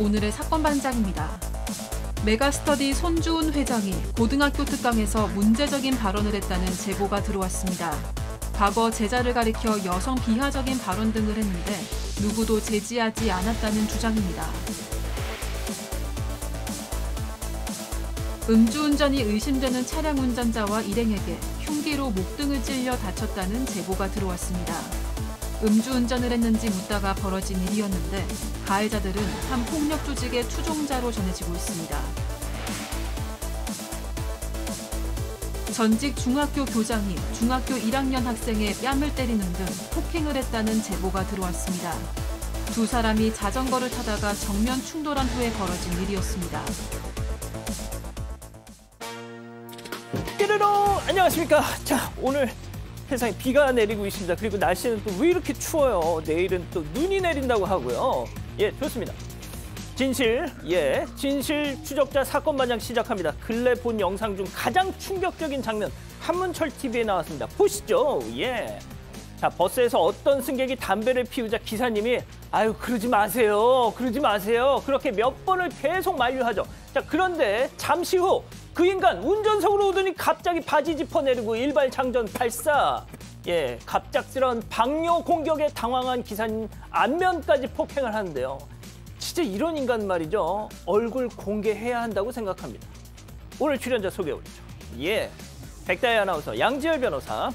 오늘의 사건 반장입니다. 메가스터디 손주은 회장이 고등학교 특강에서 문제적인 발언을 했다는 제보가 들어왔습니다. 과거 제자를 가리켜 여성 비하적인 발언 등을 했는데 누구도 제지하지 않았다는 주장입니다. 음주운전이 의심되는 차량 운전자와 일행에게 흉기로 목 등을 찔려 다쳤다는 제보가 들어왔습니다. 음주운전을 했는지 묻다가 벌어진 일이었는데 가해자들은 한 폭력 조직의 추종자로 전해지고 있습니다. 전직 중학교 교장이 중학교 1학년 학생의 뺨을 때리는 등 폭행을 했다는 제보가 들어왔습니다. 두 사람이 자전거를 타다가 정면 충돌한 후에 벌어진 일이었습니다. 띠르르 안녕하십니까. 자, 오늘 세상에 비가 내리고 있습니다. 그리고 날씨는 또 왜 이렇게 추워요. 내일은 또 눈이 내린다고 하고요. 예, 좋습니다. 진실 추적자 사건 반장 시작합니다. 근래 본 영상 중 가장 충격적인 장면 한문철 TV에 나왔습니다. 보시죠. 예. 자, 버스에서 어떤 승객이 담배를 피우자 기사님이 아유 그러지 마세요. 그렇게 몇 번을 계속 만류하죠. 자, 그런데 잠시 후 그 인간 운전석으로 오더니 갑자기 바지 짚어내리고 일발장전 발사. 예, 갑작스러운 방뇨 공격에 당황한 기사님 안면까지 폭행을 하는데요. 진짜 이런 인간 말이죠. 얼굴 공개해야 한다고 생각합니다. 오늘 출연자 소개해 보시죠. 예, 백다희 아나운서, 양지열 변호사,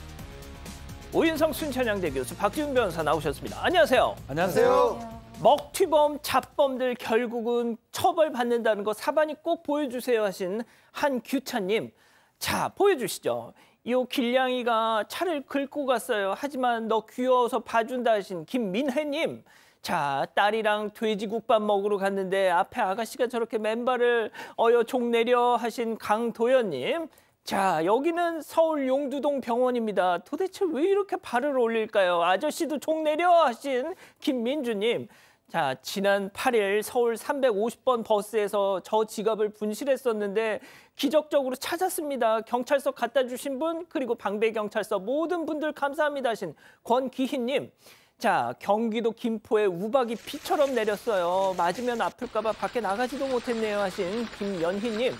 오윤성 순천향대 교수, 박지훈 변호사 나오셨습니다. 안녕하세요. 안녕하세요. 먹튀범, 잡범들 결국은 처벌받는다는 거 사반이 꼭 보여주세요 하신 한규찬님. 자, 보여주시죠. 이 길냥이가 차를 긁고 갔어요. 하지만 너 귀여워서 봐준다 하신 김민혜님. 자, 딸이랑 돼지국밥 먹으러 갔는데 앞에 아가씨가 저렇게 맨발을 어여 종 내려 하신 강도연님. 자, 여기는 서울 용두동 병원입니다. 도대체 왜 이렇게 발을 올릴까요? 아저씨도 종 내려 하신 김민주님. 자, 지난 8일 서울 350번 버스에서 저 지갑을 분실했었는데 기적적으로 찾았습니다. 경찰서 갖다 주신 분, 그리고 방배경찰서 모든 분들 감사합니다 하신 권기희님. 자, 경기도 김포에 우박이 비처럼 내렸어요. 맞으면 아플까 봐 밖에 나가지도 못했네요 하신 김연희님.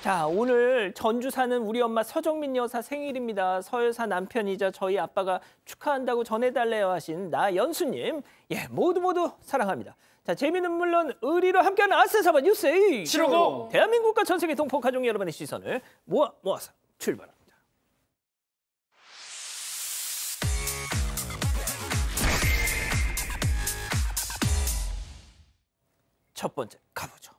자, 오늘 전주 사는 우리 엄마 서정민 여사 생일입니다. 서 여사 남편이자 저희 아빠가 축하한다고 전해달래요 하신 나연수님. 예, 모두 사랑합니다. 자, 재미는 물론 의리로 함께하는 아세사바 뉴스 750. 대한민국과 전 세계 동포 가족 여러분의 시선을 모아서 출발합니다. 첫 번째 가보죠.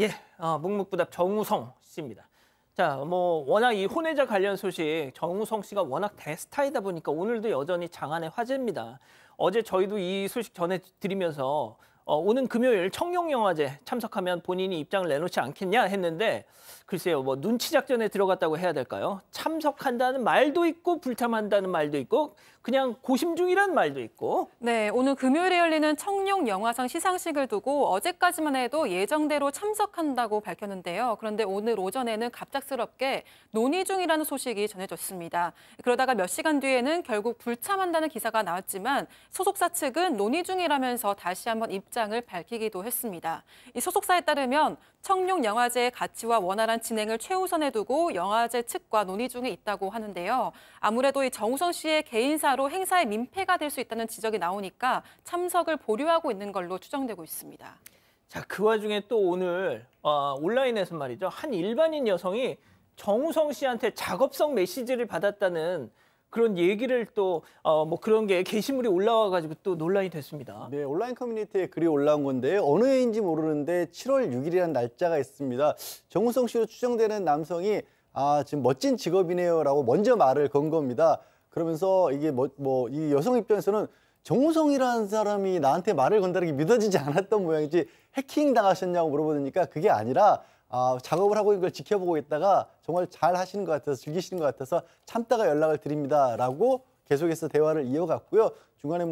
예, 묵묵부답 정우성 씨입니다. 자, 워낙 이 혼외자 관련 소식, 정우성 씨가 워낙 대스타이다 보니까 오늘도 여전히 장안의 화제입니다. 어제 저희도 이 소식 전해드리면서 오는 금요일 청룡영화제 참석하면 본인이 입장을 내놓지 않겠냐 했는데 글쎄요, 눈치 작전에 들어갔다고 해야 될까요? 참석한다는 말도 있고 불참한다는 말도 있고 그냥 고심 중이라는 말도 있고. 네, 오늘 금요일에 열리는 청룡영화상 시상식을 두고 어제까지만 해도 예정대로 참석한다고 밝혔는데요. 그런데 오늘 오전에는 갑작스럽게 논의 중이라는 소식이 전해졌습니다. 그러다가 몇 시간 뒤에는 결국 불참한다는 기사가 나왔지만 소속사 측은 논의 중이라면서 다시 한번 입장을 밝히기도 했습니다. 이 소속사에 따르면 청룡영화제의 가치와 원활한 진행을 최우선에 두고 영화제 측과 논의 중에 있다고 하는데요. 아무래도 이 정우성 씨의 개인사로 행사에 민폐가 될 수 있다는 지적이 나오니까 참석을 보류하고 있는 걸로 추정되고 있습니다. 자, 그 와중에 또 오늘 온라인에서 말이죠. 한 일반인 여성이 정우성 씨한테 작업성 메시지를 받았다는 그런 얘기를 또 그런 게 게시물이 올라와가지고 또 논란이 됐습니다. 네, 온라인 커뮤니티에 글이 올라온 건데요. 어느 해인지 모르는데 7월 6일이라는 날짜가 있습니다. 정우성 씨로 추정되는 남성이 지금 멋진 직업이네요라고 먼저 말을 건 겁니다. 그러면서 이게 이 여성 입장에서는 정우성이라는 사람이 나한테 말을 건다는 게 믿어지지 않았던 모양이지 해킹 당하셨냐고 물어보니까 그게 아니라 작업을 하고 있는 걸 지켜보고 있다가 정말 잘 하시는 것 같아서 즐기시는 것 같아서 참다가 연락을 드립니다라고 계속해서 대화를 이어갔고요. 중간에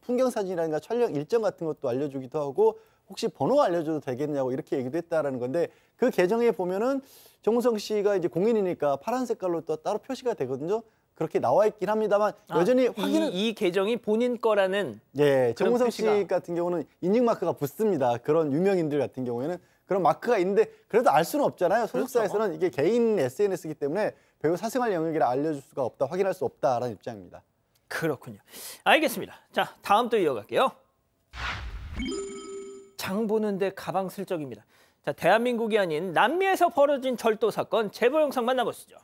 풍경 사진이라든가 촬영 일정 같은 것도 알려주기도 하고 혹시 번호 알려줘도 되겠냐고 이렇게 얘기도 했다라는 건데 그 계정에 보면은 정우성 씨가 이제 공인이니까 파란 색깔로 또 따로 표시가 되거든요. 그렇게 나와 있긴 합니다만 여전히 확인은 이 계정이 본인 거라는 예, 정우성 씨 표시가. 같은 경우는 인증 마크가 붙습니다. 그런 유명인들 같은 경우에는 그런 마크가 있는데 그래도 알 수는 없잖아요. 소속사에서는 이게 개인 SNS이기 때문에 배우 사생활 영역이라 알려줄 수가 없다, 확인할 수 없다라는 입장입니다. 그렇군요. 알겠습니다. 자, 다음 또 이어갈게요. 장 보는데 가방 슬쩍입니다. 자, 대한민국이 아닌 남미에서 벌어진 절도 사건 제보 영상 만나보시죠.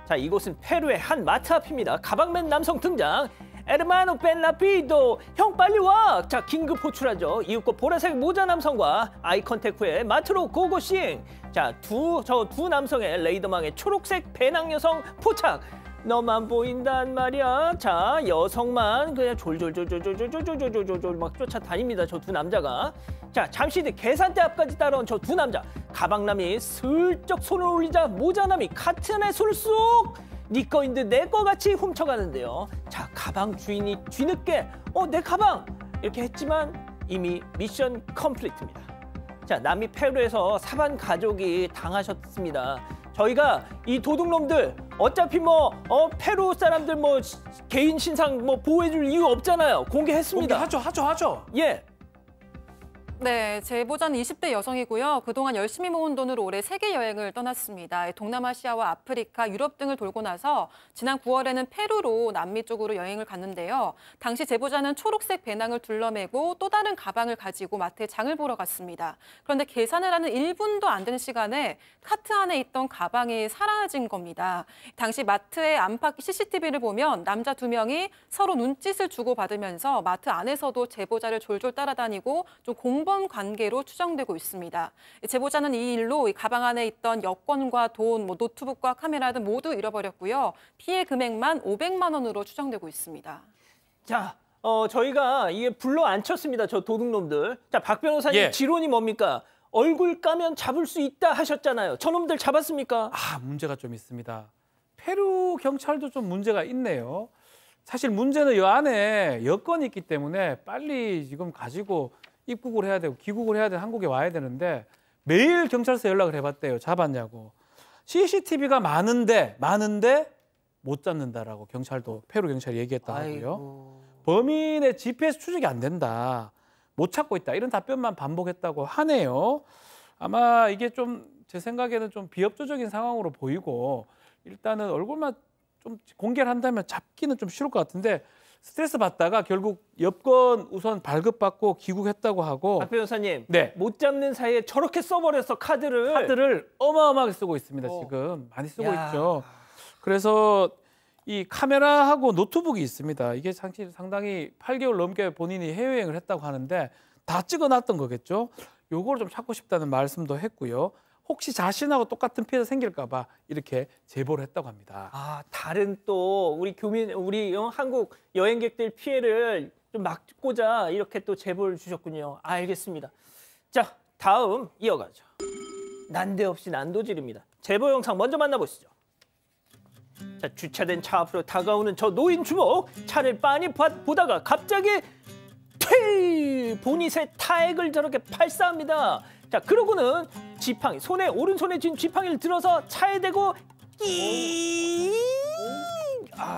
자, 이곳은 페루의 한 마트 앞입니다. 가방맨 남성 등장. 에르마노 벤라피도, 형 빨리 와. 자, 긴급 호출하죠. 이윽고 보라색 모자 남성과 아이 컨택 후에 마트로 고고싱. 자, 두 남성의 레이더망의 초록색 배낭 여성 포착. 너만 보인단 말이야. 자, 여성만 그냥 졸졸졸졸졸졸졸졸졸졸 막 쫓아다닙니다. 저 두 남자가. 자, 잠시 뒤 계산대 앞까지 따라온 저 두 남자. 가방남이 슬쩍 손을 올리자 모자남이 카트 안에 손을 쏙. 네 거인 듯 내 거 같이 훔쳐가는데요. 자, 가방 주인이 뒤늦게 내 가방 이렇게 했지만 이미 미션 컴플리트입니다. 자, 남미 페루에서 사반 가족이 당하셨습니다. 저희가 이 도둑놈들 어차피 페루 사람들 개인 신상 보호해줄 이유 없잖아요. 공개했습니다. 하죠. 예. 네, 제보자는 20대 여성이고요. 그동안 열심히 모은 돈으로 올해 세계 여행을 떠났습니다. 동남아시아와 아프리카, 유럽 등을 돌고 나서 지난 9월에는 페루로 남미 쪽으로 여행을 갔는데요. 당시 제보자는 초록색 배낭을 둘러매고 또 다른 가방을 가지고 마트에 장을 보러 갔습니다. 그런데 계산을 하는 1분도 안 되는 시간에 카트 안에 있던 가방이 사라진 겁니다. 당시 마트의 안팎 CCTV를 보면 남자 2명이 서로 눈짓을 주고받으면서 마트 안에서도 제보자를 졸졸 따라다니고 좀 공범 관계로 추정되고 있습니다. 제보자는 이 일로 이 가방 안에 있던 여권과 돈, 노트북과 카메라 등 모두 잃어버렸고요. 피해 금액만 500만 원으로 추정되고 있습니다. 자, 저희가 이게 불러 앉혔습니다. 저 도둑놈들. 자, 박 변호사님 예. 지론이 뭡니까? 얼굴 까면 잡을 수 있다 하셨잖아요. 저놈들 잡았습니까? 문제가 좀 있습니다. 페루 경찰도 좀 문제가 있네요. 사실 문제는 이 안에 여건이 있기 때문에 빨리 지금 가지고 입국을 해야 되고 귀국을 해야 되는 한국에 와야 되는데 매일 경찰서에 연락을 해봤대요. 잡았냐고. CCTV가 많은데 못 잡는다라고 페루 경찰이 얘기했다 하고요. 범인의 GPS 추적이 안 된다. 못 찾고 있다. 이런 답변만 반복했다고 하네요. 아마 이게 좀 제 생각에는 좀 비협조적인 상황으로 보이고 일단은 얼굴만 좀 공개를 한다면 잡기는 좀 쉬울 것 같은데 스트레스 받다가 결국 여권 우선 발급받고 귀국했다고 하고. 박 변호사님, 네. 못 잡는 사이에 저렇게 써버렸어 카드를. 어마어마하게 쓰고 있습니다. 지금 많이 쓰고 있죠. 그래서 이 카메라하고 노트북이 있습니다. 이게 상당히 8개월 넘게 본인이 해외여행을 했다고 하는데 다 찍어놨던 거겠죠. 요걸 좀 찾고 싶다는 말씀도 했고요. 혹시 자신하고 똑같은 피해가 생길까 봐 이렇게 제보를 했다고 합니다. 다른 또 우리 한국 여행객들 피해를 좀 막고자 이렇게 또 제보를 주셨군요. 알겠습니다. 자, 다음 이어가죠. 난데없이 난도질입니다. 제보 영상 먼저 만나보시죠. 자, 주차된 차 앞으로 다가오는 저 노인 주먹. 차를 빤히 보다가 갑자기 보닛의 타액을 저렇게 발사합니다. 자, 그러고는 오른손에 쥔 지팡이를 들어서 차에 대고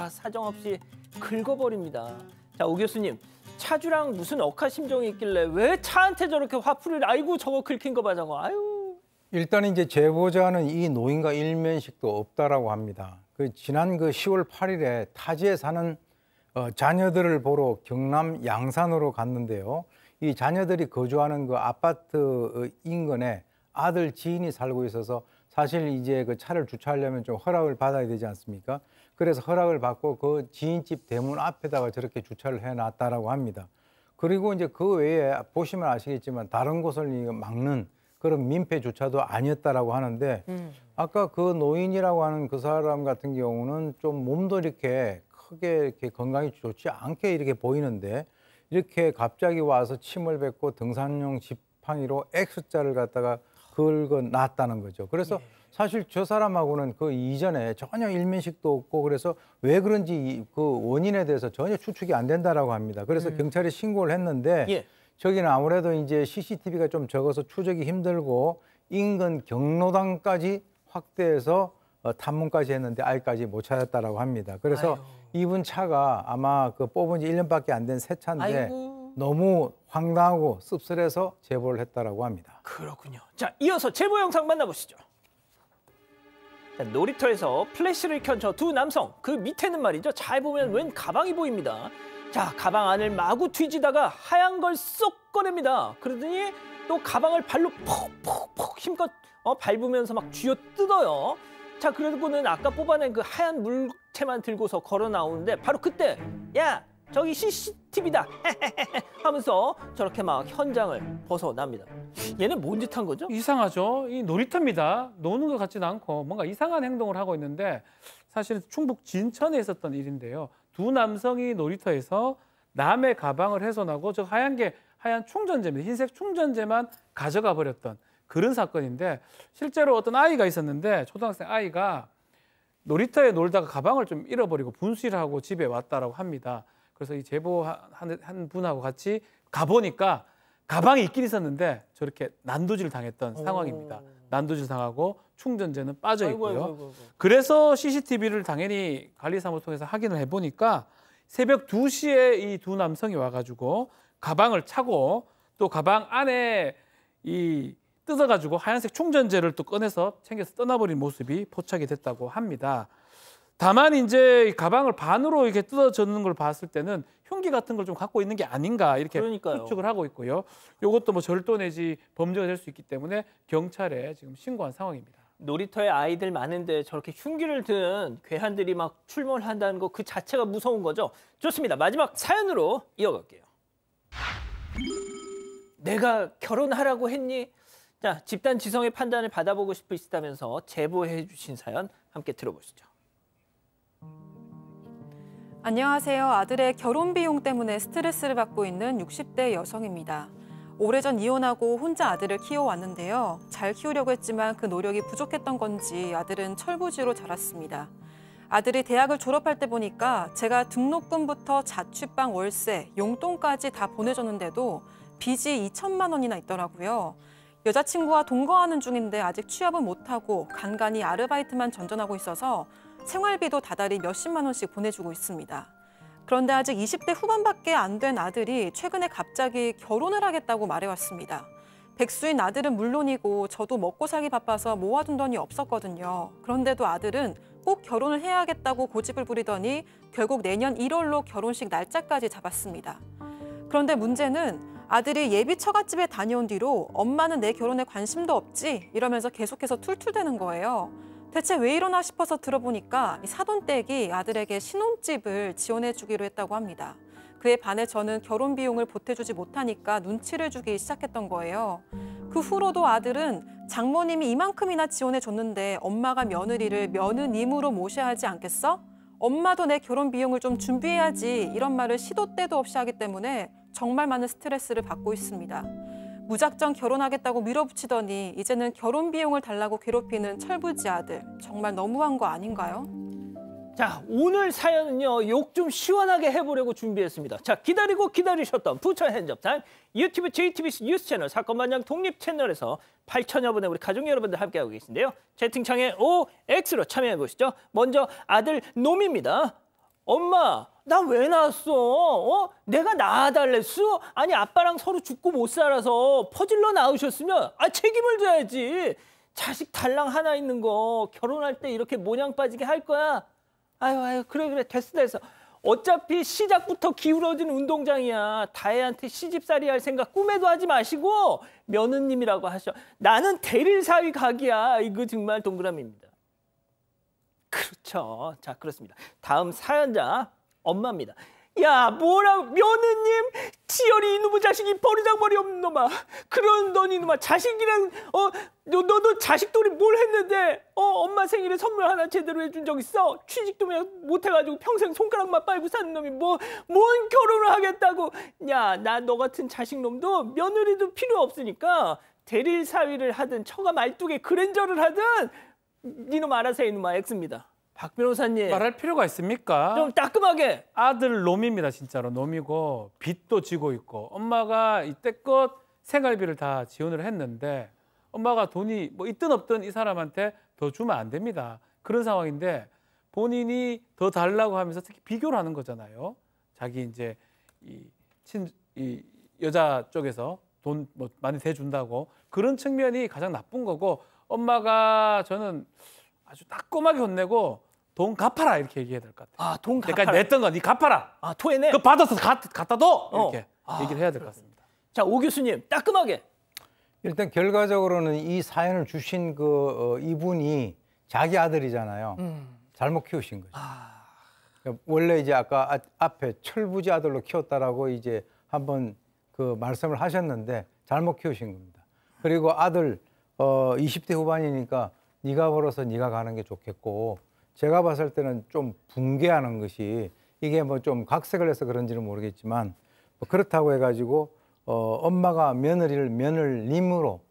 사정없이 긁어버립니다. 자, 오 교수님, 차주랑 무슨 억하심정이 있길래 왜 차한테 저렇게 화풀이를 저거 긁힌 거 봐 저거. 일단 이제 제보자는 이 노인과 일면식도 없다라고 합니다. 지난 10월 8일에 타지에 사는 자녀들을 보러 경남 양산으로 갔는데요. 이 자녀들이 거주하는 그 아파트 인근에 아들 지인이 살고 있어서 사실 이제 그 차를 주차하려면 좀 허락을 받아야 되지 않습니까? 그래서 허락을 받고 그 지인집 대문 앞에다가 저렇게 주차를 해놨다라고 합니다. 그리고 이제 그 외에 보시면 아시겠지만 다른 곳을 막는 그런 민폐 주차도 아니었다라고 하는데 아까 그 노인이라고 하는 그 사람 같은 경우는 좀 몸도 이렇게 크게 이렇게 건강이 좋지 않게 이렇게 보이는데 이렇게 갑자기 와서 침을 뱉고 등산용 지팡이로 X자를 갖다가 긁어놨다는 거죠. 그래서 사실 저 사람하고는 그 이전에 전혀 일면식도 없고 그래서 왜 그런지 그 원인에 대해서 전혀 추측이 안 된다라고 합니다. 그래서 경찰에 신고를 했는데 저기는 아무래도 이제 CCTV가 좀 적어서 추적이 힘들고 인근 경로당까지 확대해서 탐문까지 했는데 아직까지 못 찾았다라고 합니다. 그래서 아유. 이분 차가 아마 그 뽑은 지 1년밖에 안 된 새 차인데 아이고. 너무 황당하고 씁쓸해서 제보를 했다라고 합니다. 그렇군요. 자, 이어서 제보 영상 만나보시죠. 자, 놀이터에서 플래시를 켠 저 두 남성, 그 밑에는 말이죠. 잘 보면 웬 가방이 보입니다. 자, 가방 안을 마구 뒤지다가 하얀 걸 쏙 꺼냅니다. 그러더니 또 가방을 발로 퍽퍽퍽 힘껏 밟으면서 막 쥐어 뜯어요. 자, 그러고는 아까 뽑아낸 그 하얀 물체만 들고서 걸어 나오는데 바로 그때 야, 저기 CCTV다 하면서 저렇게 막 현장을 벗어납니다. 얘는 뭔 짓 한 거죠? 이상하죠. 이 놀이터입니다. 노는 것 같지도 않고 뭔가 이상한 행동을 하고 있는데 사실은 충북 진천에 있었던 일인데요. 두 남성이 놀이터에서 남의 가방을 훼손하고 저 하얀 게 하얀 충전재입니다. 흰색 충전재만 가져가 버렸던 그런 사건인데 실제로 어떤 아이가 있었는데 초등학생 아이가 놀이터에 놀다가 가방을 좀 잃어버리고 분실을 하고 집에 왔다라고 합니다. 그래서 이 제보한 분하고 같이 가보니까 가방이 있긴 있었는데 저렇게 난도질 당했던 상황입니다. 난도질 당하고 충전재는 빠져 있고요. 아이고. 그래서 CCTV를 당연히 관리사무소 통해서 확인을 해보니까 새벽 2시에 이 두 남성이 와가지고 가방을 차고 또 가방 안에 이 뜯어가지고 하얀색 충전재를 또 꺼내서 챙겨서 떠나버린 모습이 포착이 됐다고 합니다. 다만 이제 가방을 반으로 이렇게 뜯어졌는 걸 봤을 때는 흉기 같은 걸 좀 갖고 있는 게 아닌가 이렇게 그러니까요. 추측을 하고 있고요. 이것도 뭐 절도 내지 범죄가 될 수 있기 때문에 경찰에 지금 신고한 상황입니다. 놀이터에 아이들 많은데 저렇게 흉기를 든 괴한들이 막 출몰한다는 거 그 자체가 무서운 거죠. 좋습니다. 마지막 사연으로 이어갈게요. 내가 결혼하라고 했니? 자, 집단 지성의 판단을 받아보고 싶으시다면서 제보해 주신 사연 함께 들어보시죠. 안녕하세요. 아들의 결혼 비용 때문에 스트레스를 받고 있는 60대 여성입니다. 오래전 이혼하고 혼자 아들을 키워왔는데요. 잘 키우려고 했지만 그 노력이 부족했던 건지 아들은 철부지로 자랐습니다. 아들이 대학을 졸업할 때 보니까 제가 등록금부터 자취방 월세, 용돈까지 다 보내줬는데도 빚이 2천만 원이나 있더라고요. 여자친구와 동거하는 중인데 아직 취업은 못하고 간간히 아르바이트만 전전하고 있어서 생활비도 다달이 몇십만 원씩 보내주고 있습니다. 그런데 아직 20대 후반밖에 안 된 아들이 최근에 갑자기 결혼을 하겠다고 말해왔습니다. 백수인 아들은 물론이고 저도 먹고 살기 바빠서 모아둔 돈이 없었거든요. 그런데도 아들은 꼭 결혼을 해야겠다고 고집을 부리더니 결국 내년 1월로 결혼식 날짜까지 잡았습니다. 그런데 문제는 아들이 예비 처갓집에 다녀온 뒤로 엄마는 내 결혼에 관심도 없지 이러면서 계속해서 툴툴대는 거예요. 대체 왜 이러나 싶어서 들어보니까 사돈댁이 아들에게 신혼집을 지원해주기로 했다고 합니다. 그에 반해 저는 결혼 비용을 보태주지 못하니까 눈치를 주기 시작했던 거예요. 그 후로도 아들은 장모님이 이만큼이나 지원해줬는데 엄마가 며느리를 며느님으로 모셔야 하지 않겠어? 엄마도 내 결혼 비용을 좀 준비해야지 이런 말을 시도 때도 없이 하기 때문에 정말 많은 스트레스를 받고 있습니다. 무작정 결혼하겠다고 밀어붙이더니 이제는 결혼 비용을 달라고 괴롭히는 철부지 아들. 정말 너무한 거 아닌가요? 자, 오늘 사연은요. 욕 좀 시원하게 해보려고 준비했습니다. 자, 기다리고 기다리셨던 부천 핸즈업타임 유튜브 JTBC 뉴스 채널 사건반장 독립 채널에서 8천여 분의 우리 가족 여러분들 함께하고 계신데요. 채팅창에 OX로 참여해보시죠. 먼저 아들 놈입니다. 엄마, 나 왜 낳았어? 내가 낳아달랬어? 아니, 아빠랑 서로 죽고 못 살아서 퍼질러 낳으셨으면 책임을 져야지. 자식 달랑 하나 있는 거 결혼할 때 이렇게 모냥 빠지게 할 거야? 아유, 그래, 됐어. 어차피 시작부터 기울어진 운동장이야. 다혜한테 시집살이 할 생각 꿈에도 하지 마시고 며느님이라고 하셔. 나는 대릴사위 각이야. 이거 정말 동그라미입니다. 그렇죠. 자, 그렇습니다. 다음 사연자 엄마입니다. 야, 뭐라고 며느님, 치열이 이놈의 자식이 버리장머리 없는 놈아. 그런 넌 이놈아 자식이랑 너도 자식돌이 뭘 했는데 엄마 생일에 선물 하나 제대로 해준 적 있어? 취직도 못해가지고 평생 손가락만 빨고 사는 놈이 뭔 결혼을 하겠다고. 야, 나 너 같은 자식놈도 며느리도 필요 없으니까 대릴 사위를 하든 처가 말뚝에 그랜저를 하든 니놈 알아서 해 이놈아. X입니다. 박 변호사님. 말할 필요가 있습니까? 좀 따끔하게. 아들 놈입니다. 진짜로 놈이고 빚도 지고 있고 엄마가 이때껏 생활비를 다 지원을 했는데 엄마가 돈이 뭐 있든 없든 이 사람한테 더 주면 안 됩니다. 그런 상황인데 본인이 더 달라고 하면서 특히 비교를 하는 거잖아요. 자기 이제 이 여자 쪽에서 돈 뭐 많이 대준다고 그런 측면이 가장 나쁜 거고 엄마가 저는 아주 따끔하게 혼내고 돈 갚아라 이렇게 얘기해야 될 것 같아요. 아, 돈 내가 갚아라. 냈던 거 네 갚아라. 아, 토해내. 그거 받아서 갖다 둬 이렇게 얘기를 해야 될 것 같습니다. 자, 오 교수님 따끔하게. 일단 결과적으로는 이 사연을 주신 이분이 자기 아들이잖아요. 잘못 키우신 거죠. 원래 이제 아까 앞에 철부지 아들로 키웠다라고 이제 한번 그 말씀을 하셨는데 잘못 키우신 겁니다. 그리고 아들 20대 후반이니까 네가 벌어서 네가 가는 게 좋겠고 제가 봤을 때는 좀 붕괴하는 것이 이게 뭐 좀 각색을 해서 그런지는 모르겠지만 뭐 그렇다고 해가지고 엄마가 며느리를 며느님으로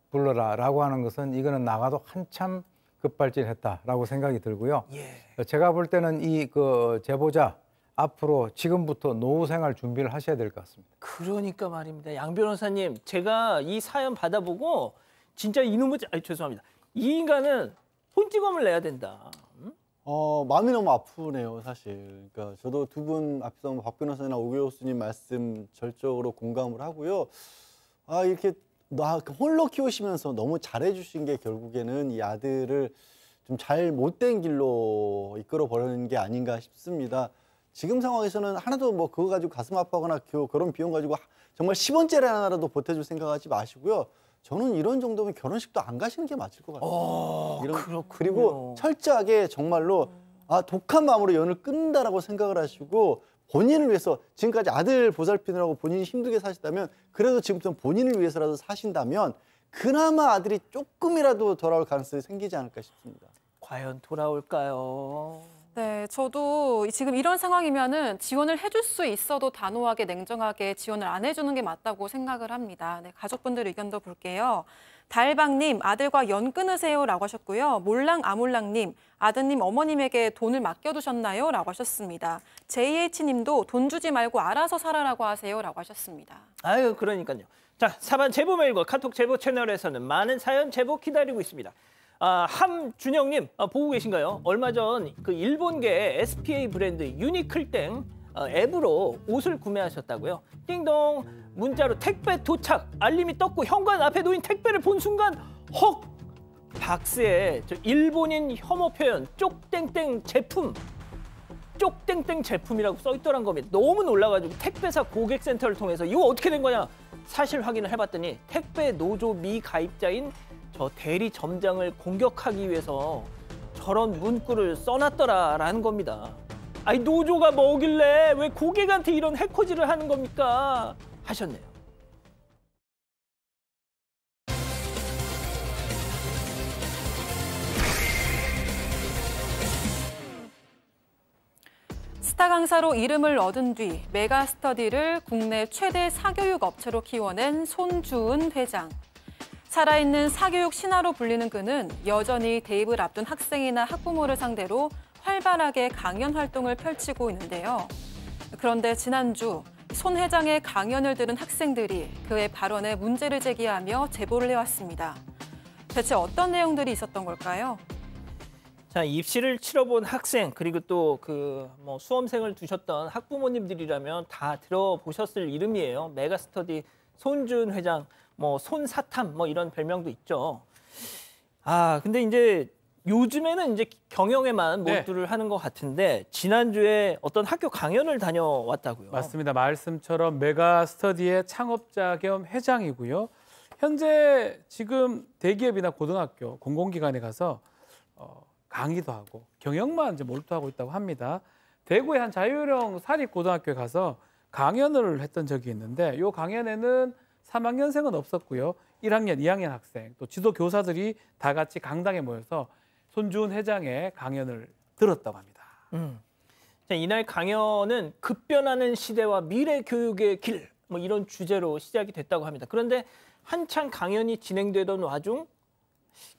불러라라고 하는 것은 이거는 나가도 한참 급발진했다라고 생각이 들고요. 예. 제가 볼 때는 이 그 제보자 앞으로 지금부터 노후 생활 준비를 하셔야 될 것 같습니다. 그러니까 말입니다. 양 변호사님, 제가 이 사연 받아보고 진짜 이놈의 죄송합니다. 이 인간은 혼찌검을 내야 된다. 마음이 너무 아프네요, 사실. 그러니까 저도 두 분 앞서 박 변호사나 오 교수님 말씀 절적으로 공감을 하고요. 이렇게 홀로 키우시면서 너무 잘해주신 게 결국에는 이 아들을 좀 잘 못된 길로 이끌어 버리는 게 아닌가 싶습니다. 지금 상황에서는 하나도 뭐 그거 가지고 가슴 아파하거나 그런 비용 가지고 정말 10원짜리 하나라도 보태줄 생각하지 마시고요. 저는 이런 정도면 결혼식도 안 가시는 게 맞을 것 같아요. 그렇군요. 그리고 철저하게 정말로 독한 마음으로 연을 끊는다라고 생각을 하시고 본인을 위해서 지금까지 아들 보살피느라고 본인이 힘들게 사시다면 그래도 지금부터 본인을 위해서라도 사신다면 그나마 아들이 조금이라도 돌아올 가능성이 생기지 않을까 싶습니다. 과연 돌아올까요? 네, 저도 지금 이런 상황이면은 지원을 해줄 수 있어도 단호하게 냉정하게 지원을 안 해주는 게 맞다고 생각을 합니다. 네, 가족분들 의견도 볼게요. 달방님, 아들과 연 끊으세요라고 하셨고요. 몰랑아몰랑님, 아드님 어머님에게 돈을 맡겨두셨나요? 라고 하셨습니다. JH님도 돈 주지 말고 알아서 살아라고 하세요라고 하셨습니다. 아유, 그러니까요. 자, 사반 제보 메일과 카톡 제보 채널에서는 많은 사연 제보 기다리고 있습니다. 함준영님 보고 계신가요? 얼마 전 그 일본계 SPA 브랜드 유니클땡 앱으로 옷을 구매하셨다고요. 띵동 문자로 택배 도착 알림이 떴고 현관 앞에 놓인 택배를 본 순간 헉! 박스에 저 일본인 혐오 표현 쪽땡땡 제품이라고 써 있더란 겁니다. 너무 놀라가지고 택배사 고객센터를 통해서 이거 어떻게 된 거냐 사실 확인을 해봤더니 택배 노조 미가입자인 저 대리 점장을 공격하기 위해서 저런 문구를 써놨더라라는 겁니다. 아니 노조가 뭐길래 왜 고객한테 이런 해코지를 하는 겁니까? 하셨네요. 스타 강사로 이름을 얻은 뒤 메가스터디를 국내 최대 사교육 업체로 키워낸 손주은 회장. 살아있는 사교육 신화로 불리는 그는 여전히 대입을 앞둔 학생이나 학부모를 상대로 활발하게 강연 활동을 펼치고 있는데요. 그런데 지난주 손 회장의 강연을 들은 학생들이 그의 발언에 문제를 제기하며 제보를 해왔습니다. 대체 어떤 내용들이 있었던 걸까요? 자, 입시를 치러본 학생 그리고 또 그 수험생을 두셨던 학부모님들이라면 다 들어보셨을 이름이에요. 메가스터디 손주은 회장, 손사탐 이런 별명도 있죠. 근데 이제 요즘에는 이제 경영에만 몰두를 하는 것 같은데 지난주에 어떤 학교 강연을 다녀왔다고요. 맞습니다. 말씀처럼 메가스터디의 창업자 겸 회장이고요. 현재 지금 대기업이나 고등학교, 공공기관에 가서 강의도 하고 경영만 이제 몰두하고 있다고 합니다. 대구의 한 자율형 사립고등학교에 가서 강연을 했던 적이 있는데 이 강연에는 3학년생은 없었고요. 1학년, 2학년 학생, 또 지도 교사들이 다 같이 강당에 모여서 손주은 회장의 강연을 들었다고 합니다. 자, 이날 강연은 급변하는 시대와 미래 교육의 길 이런 주제로 시작이 됐다고 합니다. 그런데 한창 강연이 진행되던 와중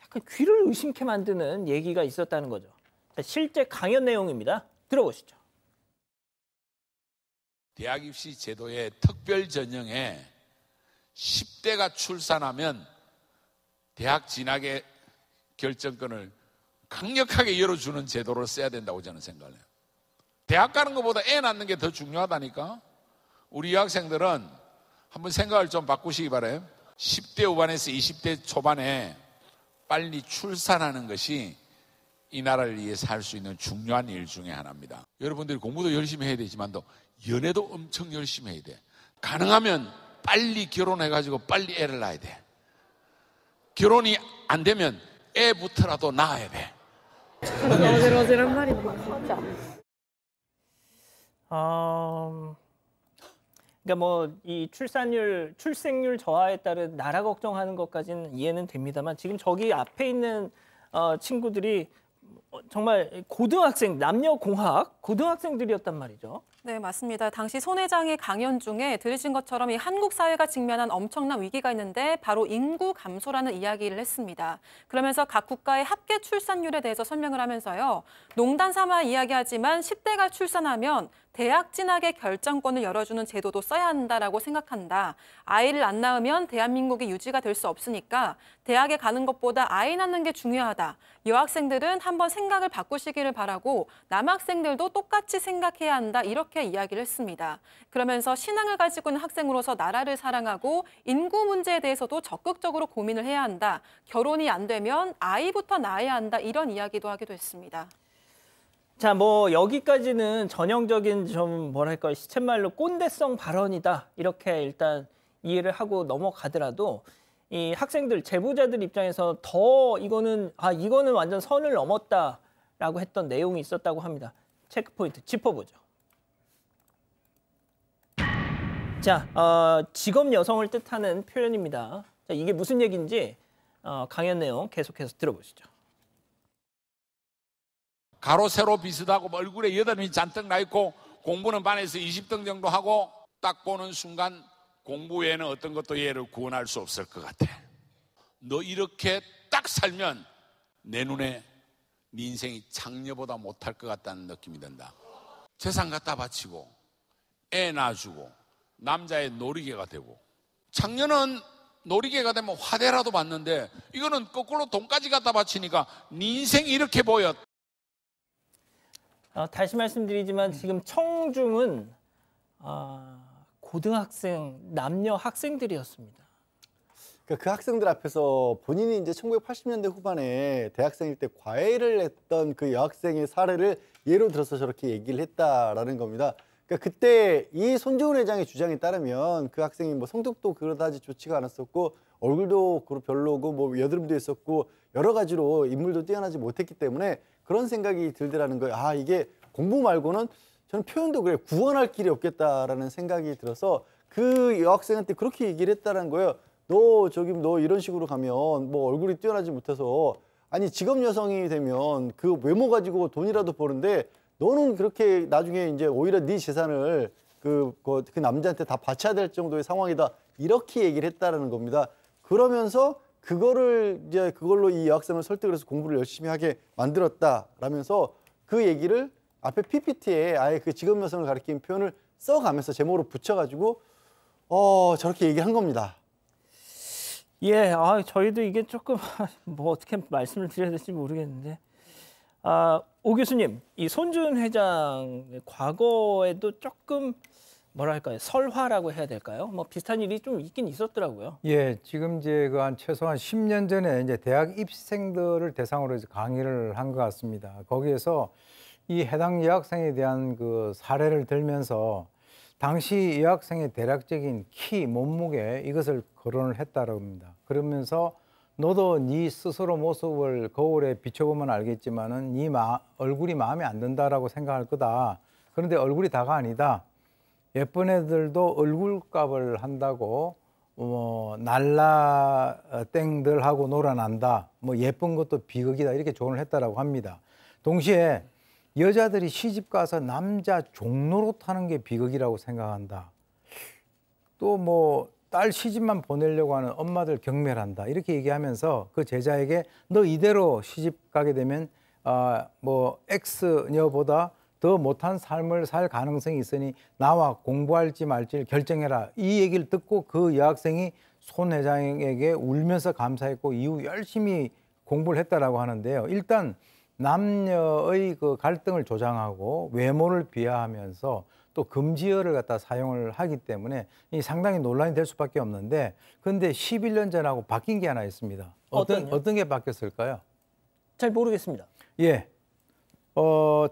약간 귀를 의심케 만드는 얘기가 있었다는 거죠. 자, 실제 강연 내용입니다. 들어보시죠. 대학 입시 제도의 특별 전형에 10대가 출산하면 대학 진학의 결정권을 강력하게 열어주는 제도를 써야 된다고 저는 생각해요. 대학 가는 것보다 애 낳는 게 더 중요하다니까. 우리 여학생들은 한번 생각을 좀 바꾸시기 바라요. 10대 후반에서 20대 초반에 빨리 출산하는 것이 이 나라를 위해서 할 수 있는 중요한 일 중에 하나입니다. 여러분들이 공부도 열심히 해야 되지만도 연애도 엄청 열심히 해야 돼. 가능하면 빨리 결혼해가지고 빨리 애를 낳아야 돼. 결혼이 안 되면 애부터라도 낳아야 돼. 어질어질한 말이네, 진짜. 그러니까 뭐 이 출생률 저하에 따른 나라 걱정하는 것까지는 이해는 됩니다만 지금 저기 앞에 있는 친구들이 정말 고등학생, 남녀공학 고등학생들이었단 말이죠. 네, 맞습니다. 당시 손 회장의 강연 중에 들으신 것처럼 이 한국 사회가 직면한 엄청난 위기가 있는데 바로 인구 감소라는 이야기를 했습니다. 그러면서 각 국가의 합계 출산율에 대해서 설명을 하면서요. 농담 삼아 이야기하지만 10대가 출산하면 대학 진학의 결정권을 열어주는 제도도 써야 한다라고 생각한다. 아이를 안 낳으면 대한민국이 유지가 될 수 없으니까 대학에 가는 것보다 아이 낳는 게 중요하다. 여학생들은 한번 생각을 바꾸시기를 바라고 남학생들도 똑같이 생각해야 한다. 이렇게 이야기를 했습니다. 그러면서 신앙을 가지고 있는 학생으로서 나라를 사랑하고 인구 문제에 대해서도 적극적으로 고민을 해야 한다. 결혼이 안 되면 아이부터 낳아야 한다. 이런 이야기도 하기도 했습니다. 자, 뭐 여기까지는 전형적인 좀 뭐랄까 시쳇말로 꼰대성 발언이다 이렇게 일단 이해를 하고 넘어가더라도 이 학생들 제보자들 입장에서 더 이거는 완전 선을 넘었다라고 했던 내용이 있었다고 합니다. 체크 포인트 짚어보죠. 자, 직업 여성을 뜻하는 표현입니다. 자, 이게 무슨 얘기인지 강연 내용 계속해서 들어보시죠. 가로 세로 비슷하고 얼굴에 여드름이 잔뜩 나 있고 공부는 반에서 20등 정도 하고 딱 보는 순간 공부 외에는 어떤 것도 얘를 구원할 수 없을 것 같아. 너 이렇게 딱 살면 내 눈에 네 인생이 장녀보다 못할 것 같다는 느낌이 든다. 재산 갖다 바치고 애 낳아주고 남자의 놀이개가 되고, 장녀는 놀이개가 되면 화대라도 받는데 이거는 거꾸로 돈까지 갖다 바치니까 네 인생이 이렇게 보여. 다시 말씀드리지만 지금 청중은 고등학생, 남녀 학생들이었습니다. 그러니까 그 학생들 앞에서 본인이 이제 1980년대 후반에 대학생일 때 과외를 했던 그 여학생의 사례를 예로 들어서 저렇게 얘기를 했다라는 겁니다. 그러니까 그때 이 손주은 회장의 주장에 따르면 그 학생이 뭐 성격도 그러다지 좋지가 않았었고 얼굴도 별로고 뭐 여드름도 있었고 여러 가지로 인물도 뛰어나지 못했기 때문에 그런 생각이 들더라는 거예요. 아, 이게 공부 말고는 저는 표현도 그래 구원할 길이 없겠다라는 생각이 들어서 그 여학생한테 그렇게 얘기를 했다는 거예요. 너 이런 식으로 가면 뭐 얼굴이 뛰어나지 못해서 아니 직업 여성이 되면 그 외모 가지고 돈이라도 버는데 너는 그렇게 나중에 이제 오히려 네 재산을 그 남자한테 다 바쳐야 될 정도의 상황이다. 이렇게 얘기를 했다라는 겁니다. 그러면서 그걸로 이 여학생을 설득을 해서 공부를 열심히 하게 만들었다라면서 그 얘기를 앞에 PPT에 아예 그 직업 여성을 가리키는 표현을 써가면서 제목으로 붙여가지고 저렇게 얘기한 겁니다. 예, 저희도 이게 조금 뭐 어떻게 말씀을 드려야 될지 모르겠는데, 오 교수님, 이 손주은 회장 과거에도 조금 뭐랄까요, 설화라고 해야 될까요? 뭐 비슷한 일이 좀 있긴 있었더라고요. 예, 지금 이제 한 최소한 10년 전에 이제 대학 입시생들을 대상으로 이제 강의를 한 것 같습니다. 거기에서 이 해당 여학생에 대한 그 사례를 들면서 당시 여학생의 대략적인 키, 몸무게 이것을 거론을 했다고 합니다. 그러면서 너도 네 스스로 모습을 거울에 비춰보면 알겠지만은 네 얼굴이 마음에 안 든다라고 생각할 거다. 그런데 얼굴이 다가 아니다. 예쁜 애들도 얼굴값을 한다고 날라땡들하고 놀아난다. 뭐 예쁜 것도 비극이다. 이렇게 조언을 했다라고 합니다. 동시에 여자들이 시집 가서 남자 종로로 타는 게 비극이라고 생각한다. 또 뭐 딸 시집만 보내려고 하는 엄마들 경멸한다. 이렇게 얘기하면서 그 제자에게 너 이대로 시집 가게 되면 뭐 X녀보다 더 못한 삶을 살 가능성이 있으니 나와 공부할지 말지를 결정해라. 이 얘기를 듣고 그 여학생이 손 회장에게 울면서 감사했고 이후 열심히 공부를 했다라고 하는데요. 일단 남녀의 그 갈등을 조장하고 외모를 비하하면서 또 금지어를 갖다 사용을 하기 때문에 이 상당히 논란이 될 수밖에 없는데, 그런데 11년 전하고 바뀐 게 하나 있습니다. 어떤 게 바뀌었을까요? 잘 모르겠습니다. 예.